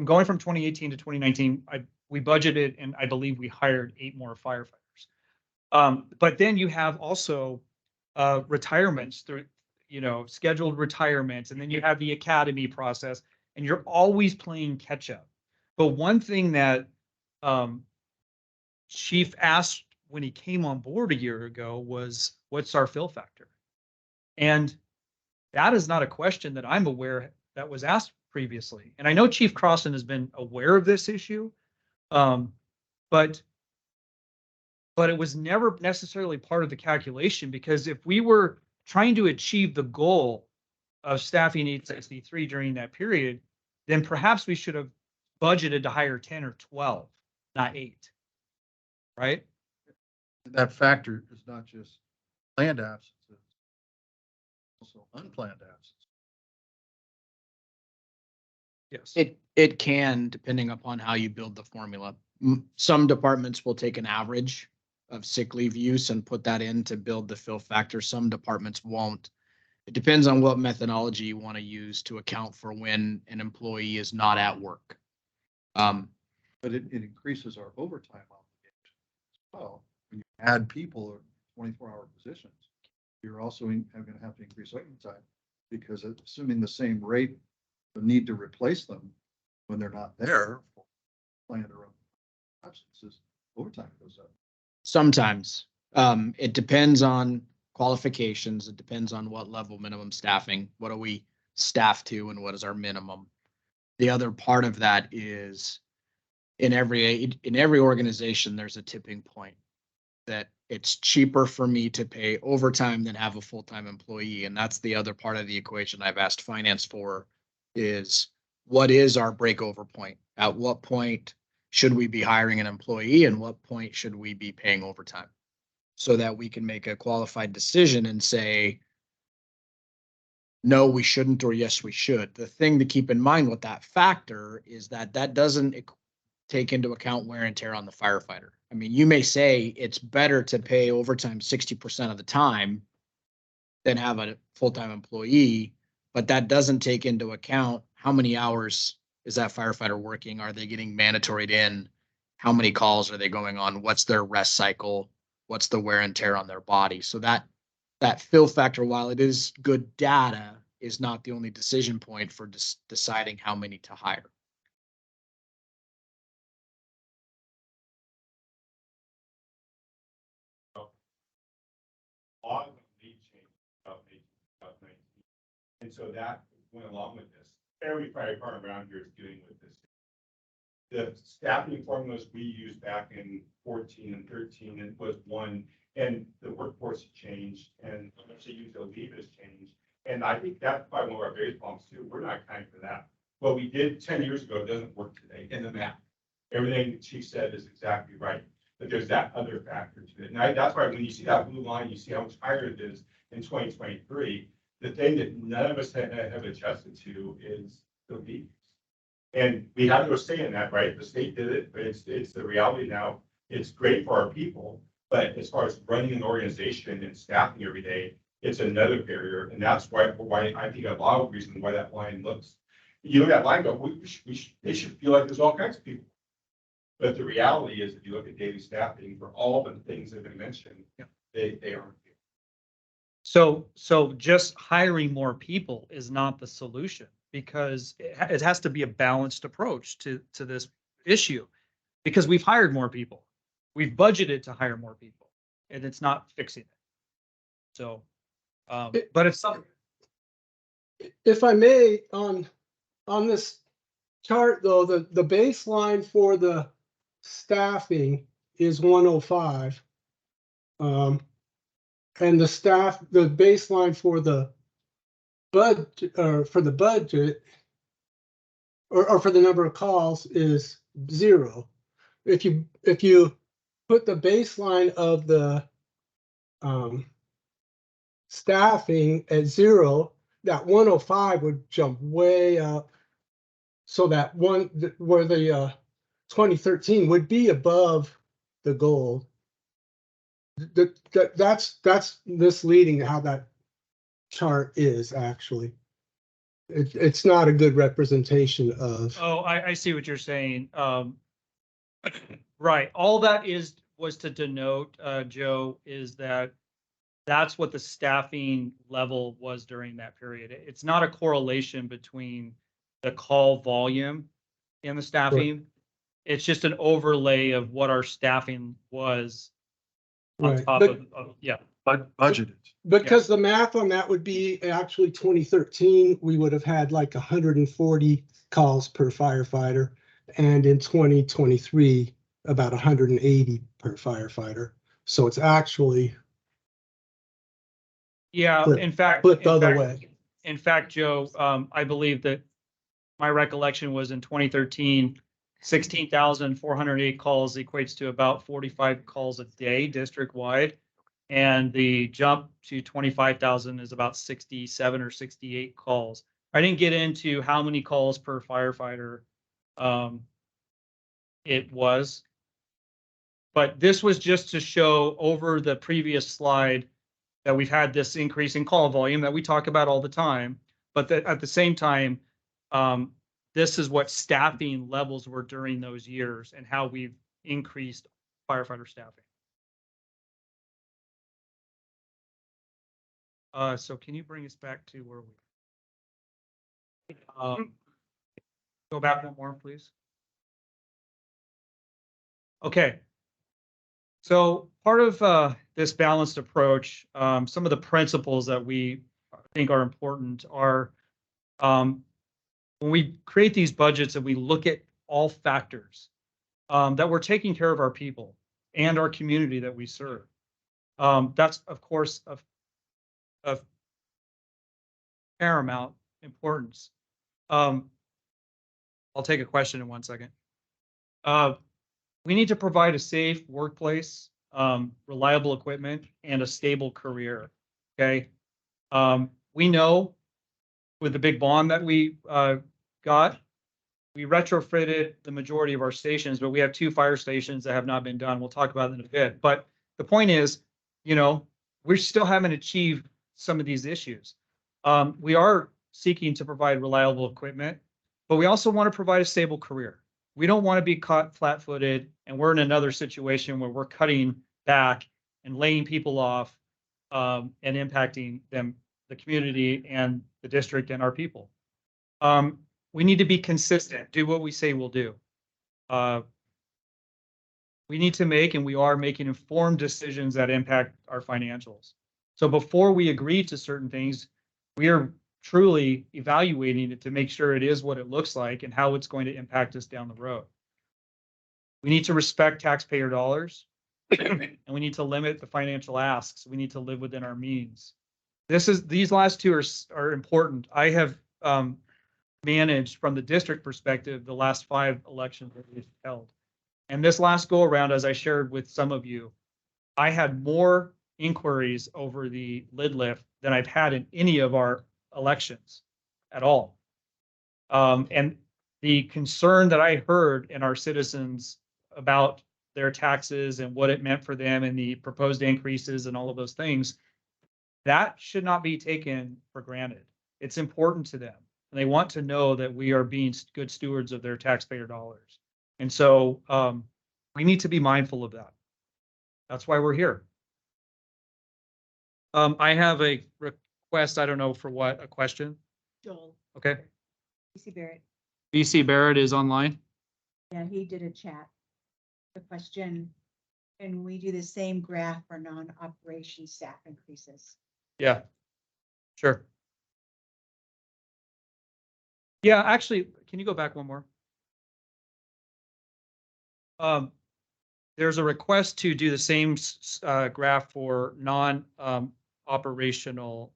going from 2018 to 2019, we budgeted and I believe we hired 8 more firefighters. But then you have also retirements through, scheduled retirements, and then you have the academy process, and you're always playing catch up. But one thing that Chief asked when he came on board a year ago was, what's our fill factor? And that is not a question that I'm aware that was asked previously. And I know Chief Crossan has been aware of this issue, but it was never necessarily part of the calculation, because if we were trying to achieve the goal of staffing 863 during that period, then perhaps we should have budgeted to hire 10 or 12, not 8. Right? That factor is not just planned absences, also unplanned absences. Yes. It can, depending upon how you build the formula. Some departments will take an average of sick leave use and put that in to build the fill factor. Some departments won't. It depends on what methodology you want to use to account for when an employee is not at work. But it increases our overtime obligation as well. When you add people or 24-hour positions, you're also going to have to increase overtime, because assuming the same rate, the need to replace them when they're not there for planned or absences, overtime goes up. Sometimes it depends on qualifications. It depends on what level minimum staffing, what do we staff to, and what is our minimum. The other part of that is in every organization, there's a tipping point that it's cheaper for me to pay overtime than have a full-time employee. And that's the other part of the equation I've asked finance for, is what is our breakover point? At what point should we be hiring an employee, and what point should we be paying overtime? So that we can make a qualified decision and say, no, we shouldn't, or yes, we should. The thing to keep in mind with that factor is that doesn't take into account wear and tear on the firefighter. I mean, you may say it's better to pay overtime 60% of the time than have a full-time employee, but that doesn't take into account how many hours is that firefighter working? Are they getting mandatoried in? How many calls are they going on? What's their rest cycle? What's the wear and tear on their body? So that fill factor, while it is good data, is not the only decision point for deciding how many to hire. On lead change of 2019. And so that went along with this. Every fire department around here is dealing with this. The staffing formulas we used back in 14 and 13 and was one, and the workforce has changed, and how much they use their leave has changed. And I think that's probably one of our biggest problems too. We're not accounting for that. What we did 10 years ago doesn't work today in the math. Everything the chief said is exactly right. But there's that other factor to it. And that's why when you see that blue line, you see how much higher it is in 2023. The thing that none of us have adjusted to is the leave. And we have no say in that, right? The state did it, but it's the reality now. It's great for our people, but as far as running an organization and staffing every day, it's another barrier. And that's why I think a lot of reasons why that line looks, you look at that line, go, they should feel like there's all kinds of people. But the reality is, if you look at daily staffing for all the things that have been mentioned, they aren't. So just hiring more people is not the solution because it has to be a balanced approach to this issue. Because we've hired more people. We've budgeted to hire more people and it's not fixing it. So, but it's something. If I may, on this chart though, the baseline for the staffing is 105. And the baseline for the budget, for the budget, or for the number of calls is 0. If you put the baseline of the staffing at 0, that 105 would jump way up. So that where the 2013 would be above the goal. That's misleading how that chart is actually. It's not a good representation of. Oh, I see what you're saying. Right. All that was to denote, Joe, is that that's what the staffing level was during that period. It's not a correlation between the call volume and the staffing. It's just an overlay of what our staffing was on top of, yeah. But budgeted. Because the math on that would be actually 2013, we would have had like 140 calls per firefighter. And in 2023, about 180 per firefighter. So it's actually. Yeah, in fact. Flip the other way. In fact, Joe, I believe that my recollection was in 2013, 16,408 calls equates to about 45 calls a day district-wide. And the jump to 25,000 is about 67 or 68 calls. I didn't get into how many calls per firefighter it was. But this was just to show over the previous slide that we've had this increase in call volume that we talk about all the time. But that at the same time, this is what staffing levels were during those years and how we've increased firefighter staffing. So can you bring us back to where we? Go back one more, please. Okay. So part of this balanced approach, some of the principles that we think are important are when we create these budgets and we look at all factors, that we're taking care of our people and our community that we serve. That's, of course, of paramount importance. I'll take a question in 1 second. We need to provide a safe workplace, reliable equipment, and a stable career. Okay. We know with the big bond that we got, we retrofitted the majority of our stations, but we have 2 fire stations that have not been done. We'll talk about it in a bit. But the point is, you know, we still haven't achieved some of these issues. We are seeking to provide reliable equipment, but we also want to provide a stable career. We don't want to be caught flat-footed and we're in another situation where we're cutting back and laying people off and impacting them, the community and the district and our people. We need to be consistent, do what we say we'll do. We need to make, and we are making, informed decisions that impact our financials. So before we agree to certain things, we are truly evaluating it to make sure it is what it looks like and how it's going to impact us down the road. We need to respect taxpayer dollars and we need to limit the financial asks. We need to live within our means. These last 2 are important. I have managed from the district perspective the last 5 elections that we've held. And this last go around, as I shared with some of you, I had more inquiries over the lid lift than I've had in any of our elections at all. And the concern that I heard in our citizens about their taxes and what it meant for them and the proposed increases and all of those things, that should not be taken for granted. It's important to them. And they want to know that we are being good stewards of their taxpayer dollars. And so we need to be mindful of that. That's why we're here. I have a request, I don't know for what, a question. Joel, Okay. PC Barrett, BC Barrett is online. yeah, he did a chat. The question, can we do the same graph for non-operation staff increases? Yeah. Sure. Yeah, actually, can you go back one more? There's a request to do the same graph for non-operational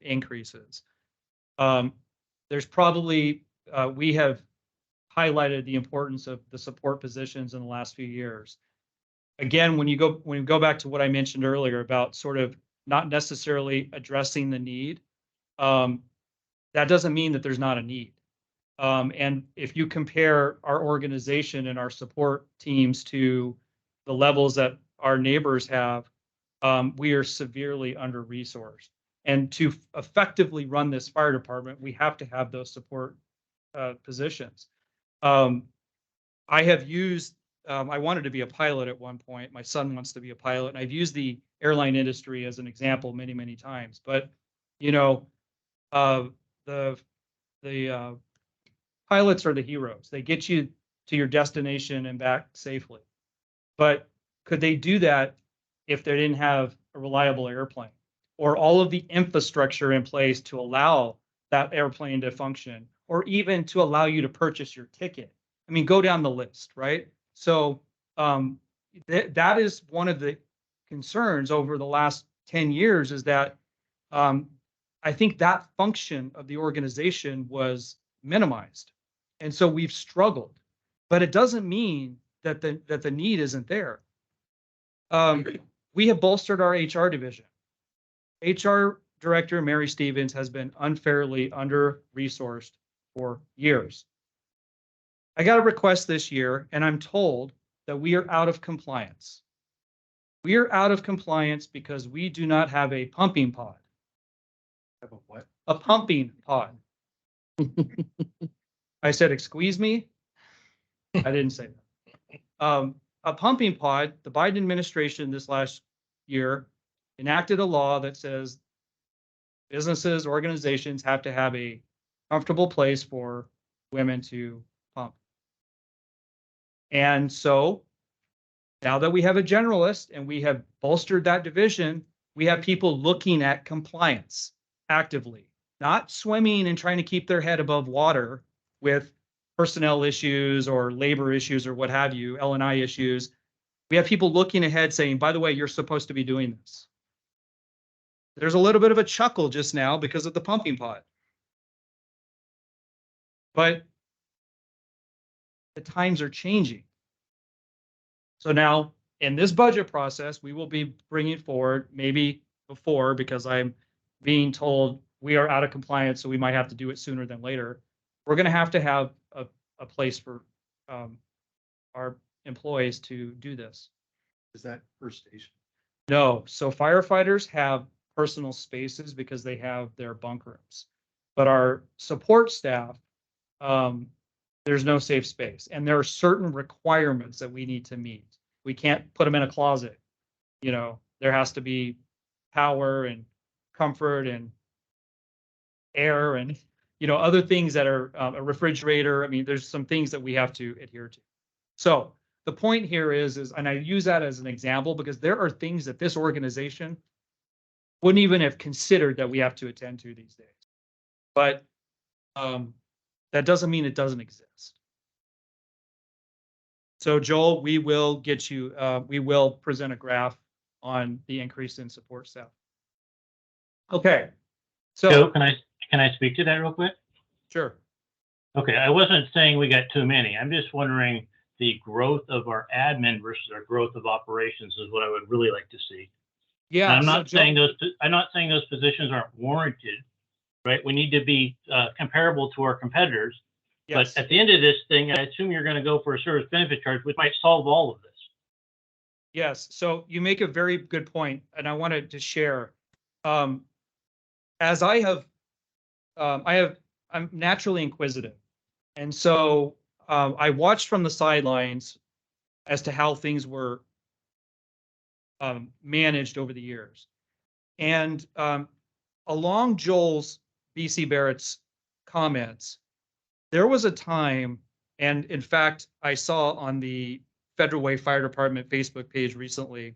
increases. There's probably, we have highlighted the importance of the support positions in the last few years. Again, when you go back to what I mentioned earlier about sort of not necessarily addressing the need, that doesn't mean that there's not a need. And if you compare our organization and our support teams to the levels that our neighbors have, we are severely under-resourced. And to effectively run this fire department, we have to have those support positions. I have used, I wanted to be a pilot at one point. My son wants to be a pilot, and I've used the airline industry as an example many, many times. But, you know, the pilots are the heroes. They get you to your destination and back safely. But could they do that if they didn't have a reliable airplane or all of the infrastructure in place to allow that airplane to function, or even to allow you to purchase your ticket? I mean, go down the list, right? So that is one of the concerns over the last 10 years, is that I think that function of the organization was minimized. And so we've struggled, but it doesn't mean that the need isn't there. We have bolstered our HR division. HR Director Mary Stevens has been unfairly under-resourced for years. I got a request this year, and I'm told that we are out of compliance. We are out of compliance because we do not have a pumping pod. Have a what? A pumping pod. I said, excuse me? I didn't say that. A pumping pod, the Biden administration this last year enacted a law that says businesses, organizations have to have a comfortable place for women to pump. And so now that we have a generalist and we have bolstered that division, we have people looking at compliance actively, not swimming and trying to keep their head above water with personnel issues or labor issues or what have you, L&I issues. We have people looking ahead saying, by the way, you're supposed to be doing this. There's a little bit of a chuckle just now because of the pumping pod. But the times are changing. So now in this budget process, we will be bringing forward, maybe before, because I'm being told we are out of compliance, so we might have to do it sooner than later. We're going to have a place for our employees to do this. Is that per station? No, so firefighters have personal spaces because they have their bunk rooms, but our support staff, there's no safe space, and there are certain requirements that we need to meet. We can't put them in a closet. You know, there has to be power and comfort and air and, you know, other things that are a refrigerator. I mean, there's some things that we have to adhere to. So the point here is, and I use that as an example because there are things that this organization wouldn't even have considered that we have to attend to these days. But that doesn't mean it doesn't exist. So Joel, we will get you, we will present a graph on the increase in support staff. Okay. So Joe, can I speak to that real quick? Sure. Okay, I wasn't saying we got too many. I'm just wondering the growth of our admin versus our growth of operations is what I would really like to see. Yeah. And I'm not saying those positions aren't warranted, right? We need to be comparable to our competitors. Yes. But at the end of this thing, I assume you're going to go for a service benefit charge, which might solve all of this. Yes. So you make a very good point, and I wanted to share. As I'm naturally inquisitive, and so I watched from the sidelines as to how things were managed over the years. And along Joel's BC Barrett's comments, there was a time, and in fact, I saw on the Federal Way Fire Department Facebook page recently,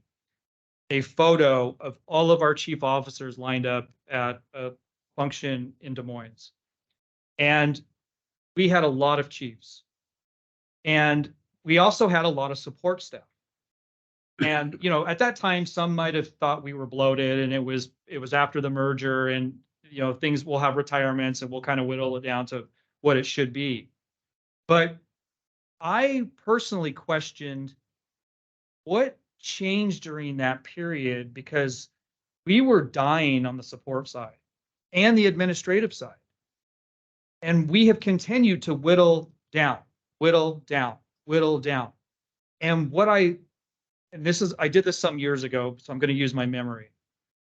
a photo of all of our chief officers lined up at a function in Des Moines. And we had a lot of chiefs. And we also had a lot of support staff. And, you know, at that time, some might have thought we were bloated, and it was after the merger, and, you know, things will have retirements and we'll kind of whittle it down to what it should be. But I personally questioned what changed during that period, because we were dying on the support side and the administrative side. And we have continued to whittle down, whittle down, whittle down. And I did this some years ago, so I'm going to use my memory.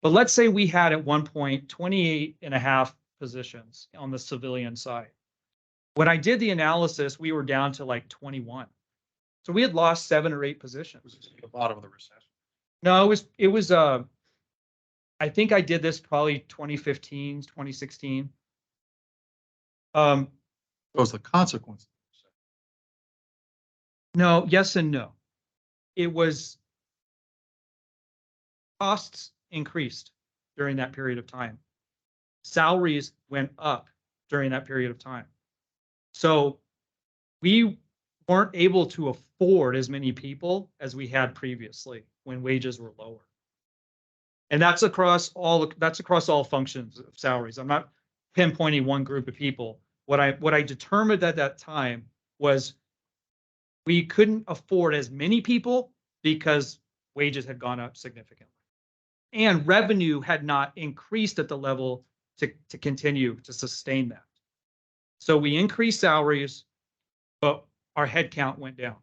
But let's say we had at one point 28 and a half positions on the civilian side. When I did the analysis, we were down to like 21. So we had lost 7 or 8 positions. The bottom of the recession. No, it was I think I did this probably 2015, 2016. What was the consequence? No, yes and no. It was costs increased during that period of time. Salaries went up during that period of time. So we weren't able to afford as many people as we had previously when wages were lower. And that's across all functions of salaries. I'm not pinpointing one group of people. What I determined at that time was we couldn't afford as many people because wages had gone up significantly. And revenue had not increased at the level to continue to sustain that. So we increased salaries, but our headcount went down.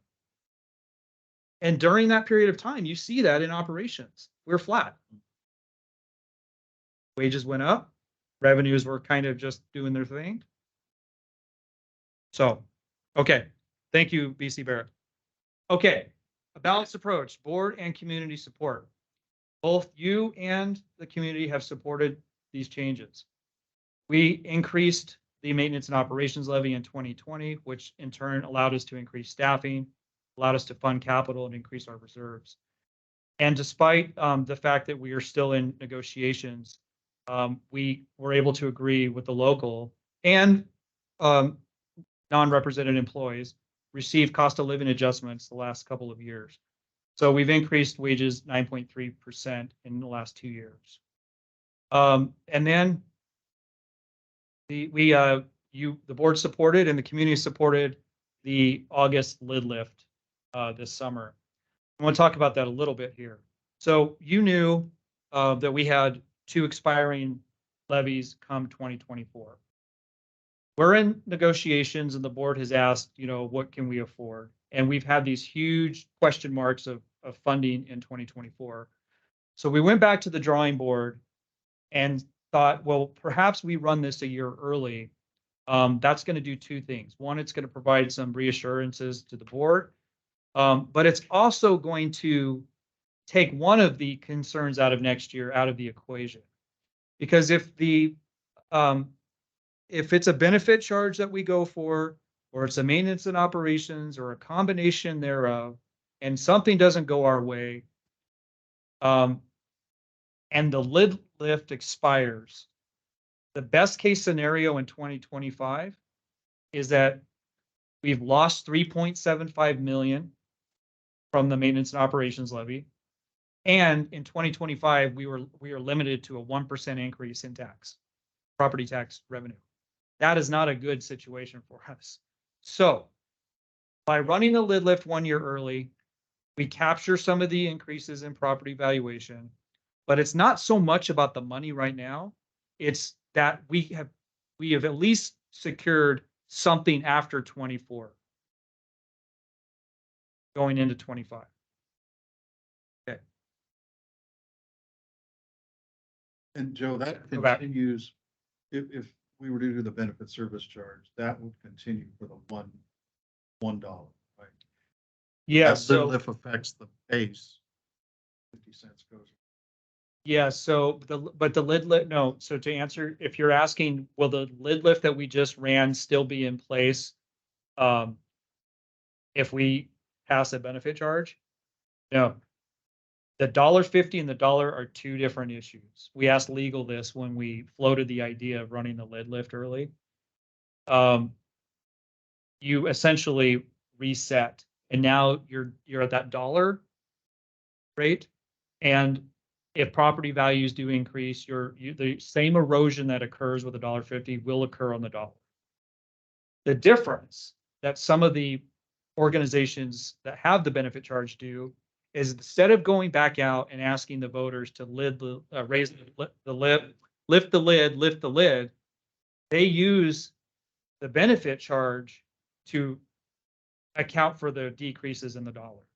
And during that period of time, you see that in operations, we're flat. Wages went up, revenues were kind of just doing their thing. So, okay, thank you, BC Barrett. Okay, a balanced approach, board and community support. Both you and the community have supported these changes. We increased the maintenance and operations levy in 2020, which in turn allowed us to increase staffing, allowed us to fund capital and increase our reserves. And despite the fact that we are still in negotiations, we were able to agree with the local and non-represented employees receive cost of living adjustments the last couple of years. So we've increased wages 9.3% in the last 2 years. And then the board supported and the community supported the August lid lift this summer. I want to talk about that a little bit here. So you knew that we had 2 expiring levies come 2024. We're in negotiations and the board has asked, you know, what can we afford? And we've had these huge question marks of funding in 2024. So we went back to the drawing board and thought, well, perhaps we run this a year early. That's going to do 2 things. One, it's going to provide some reassurances to the board, but it's also going to take one of the concerns out of next year out of the equation. Because if it's a benefit charge that we go for, or it's a maintenance and operations, or a combination thereof, and something doesn't go our way, and the lid lift expires, the best case scenario in 2025 is that we've lost 3.75 million from the maintenance and operations levy. And in 2025, we are limited to a 1% increase in property tax revenue. That is not a good situation for us. So by running the lid lift 1 year early, we capture some of the increases in property valuation, but it's not so much about the money right now. It's that we have at least secured something after 24 going into 25. Okay. And Joe, that Go back. continues, if we were to do the benefit service charge, that would continue for the $1, right? Yeah, That so lid lift affects the base. 50 cents goes. Yeah, so but the lid lift, no, so to answer, if you're asking, will the lid lift that we just ran still be in place? If we pass a benefit charge? No. The $1.50 and the dollar are two different issues. We asked legal this when we floated the idea of running the lid lift early. You essentially reset and now you're at that dollar rate. And if property values do increase, the same erosion that occurs with $1.50 will occur on the dollar. The difference that some of the organizations that have the benefit charge do is instead of going back out and asking the voters to raise the lid, lift the lid, they use the benefit charge to account for the decreases in the dollar.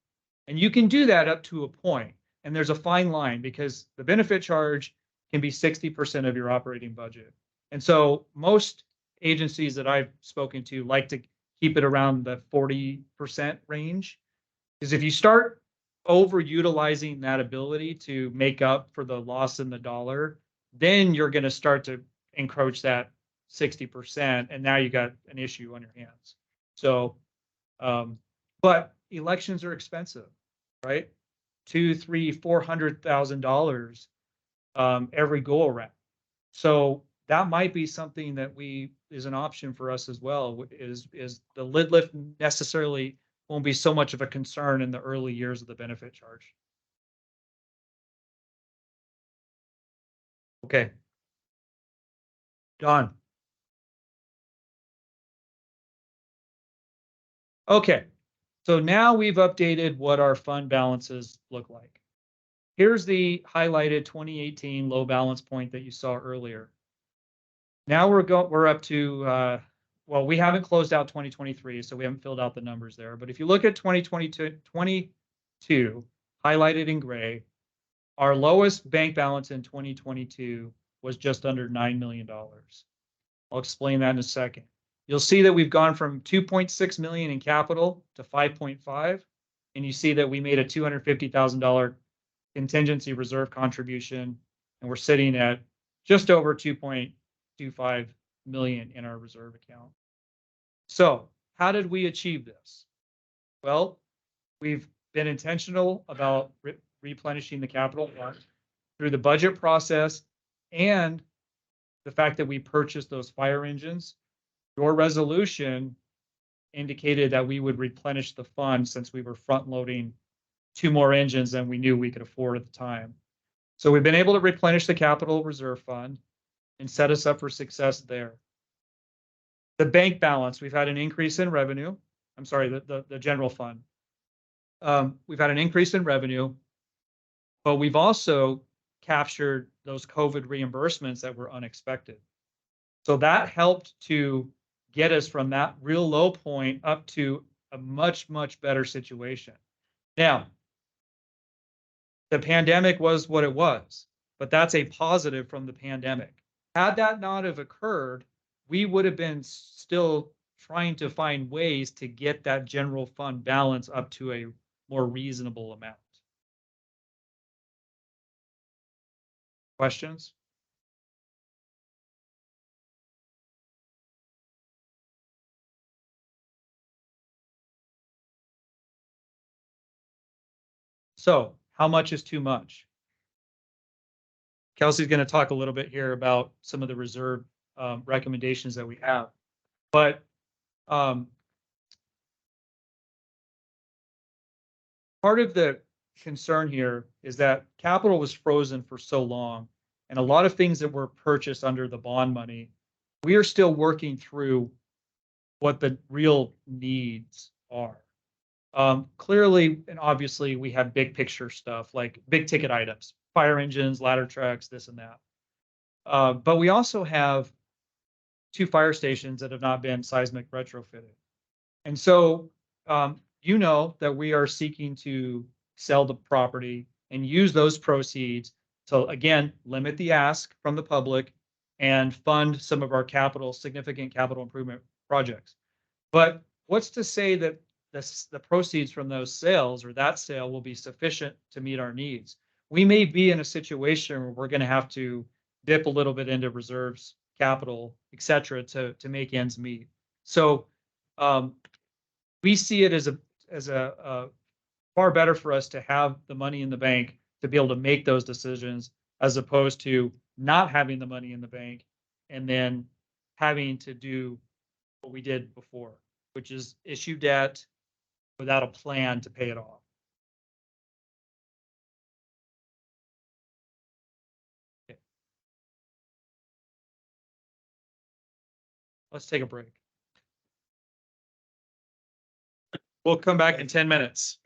And you can do that up to a point. And there's a fine line because the benefit charge can be 60% of your operating budget. And so most agencies that I've spoken to like to keep it around the 40% range. Because if you start overutilizing that ability to make up for the loss in the dollar, then you're going to start to encroach that 60%. And now you got an issue on your hands. So, but elections are expensive, right? $200,000, $300,000, $400,000 every go around. So that might be something that is an option for us as well. Is the lid lift necessarily won't be so much of a concern in the early years of the benefit charge. Okay. Don. Okay. So now we've updated what our fund balances look like. Here's the highlighted 2018 low balance point that you saw earlier. Now we're up to, well, we haven't closed out 2023, so we haven't filled out the numbers there. But if you look at 2022, highlighted in gray, our lowest bank balance in 2022 was just under $9 million. I'll explain that in a second. You'll see that we've gone from 2.6 million in capital to 5.5, and you see that we made a $250,000 contingency reserve contribution, and we're sitting at just over 2.25 million in our reserve account. So how did we achieve this? Well, we've been intentional about replenishing the capital through the budget process and the fact that we purchased those fire engines. Your resolution indicated that we would replenish the fund since we were front loading 2 more engines than we knew we could afford at the time. So we've been able to replenish the capital reserve fund and set us up for success there. The bank balance, we've had an increase in revenue. I'm sorry, the general fund. We've had an increase in revenue, but we've also captured those COVID reimbursements that were unexpected. So that helped to get us from that real low point up to a much, much better situation. Now, the pandemic was what it was, but that's a positive from the pandemic. Had that not have occurred, we would have been still trying to find ways to get that general fund balance up to a more reasonable amount. Questions? So how much is too much? Kelsey's going to talk a little bit here about some of the reserve recommendations that we have. But part of the concern here is that capital was frozen for so long, and a lot of things that were purchased under the bond money, we are still working through what the real needs are. Clearly and obviously, we have big picture stuff like big ticket items, fire engines, ladder trucks, this and that. But we also have 2 fire stations that have not been seismic retrofitted. And so, you know that we are seeking to sell the property and use those proceeds to, again, limit the ask from the public and fund some of our significant capital improvement projects. But what's to say that the proceeds from those sales or that sale will be sufficient to meet our needs? we may be in a situation where we're gonna have to dip a little bit into reserves, capital, et cetera, to make ends meet. So, we see it as a far better for us to have the money in the bank to be able to make those decisions as opposed to not having the money in the bank and then having to do what we did before, which is issue debt without a plan to pay it off. Okay. Let's take a break. We'll come back in 10 minutes.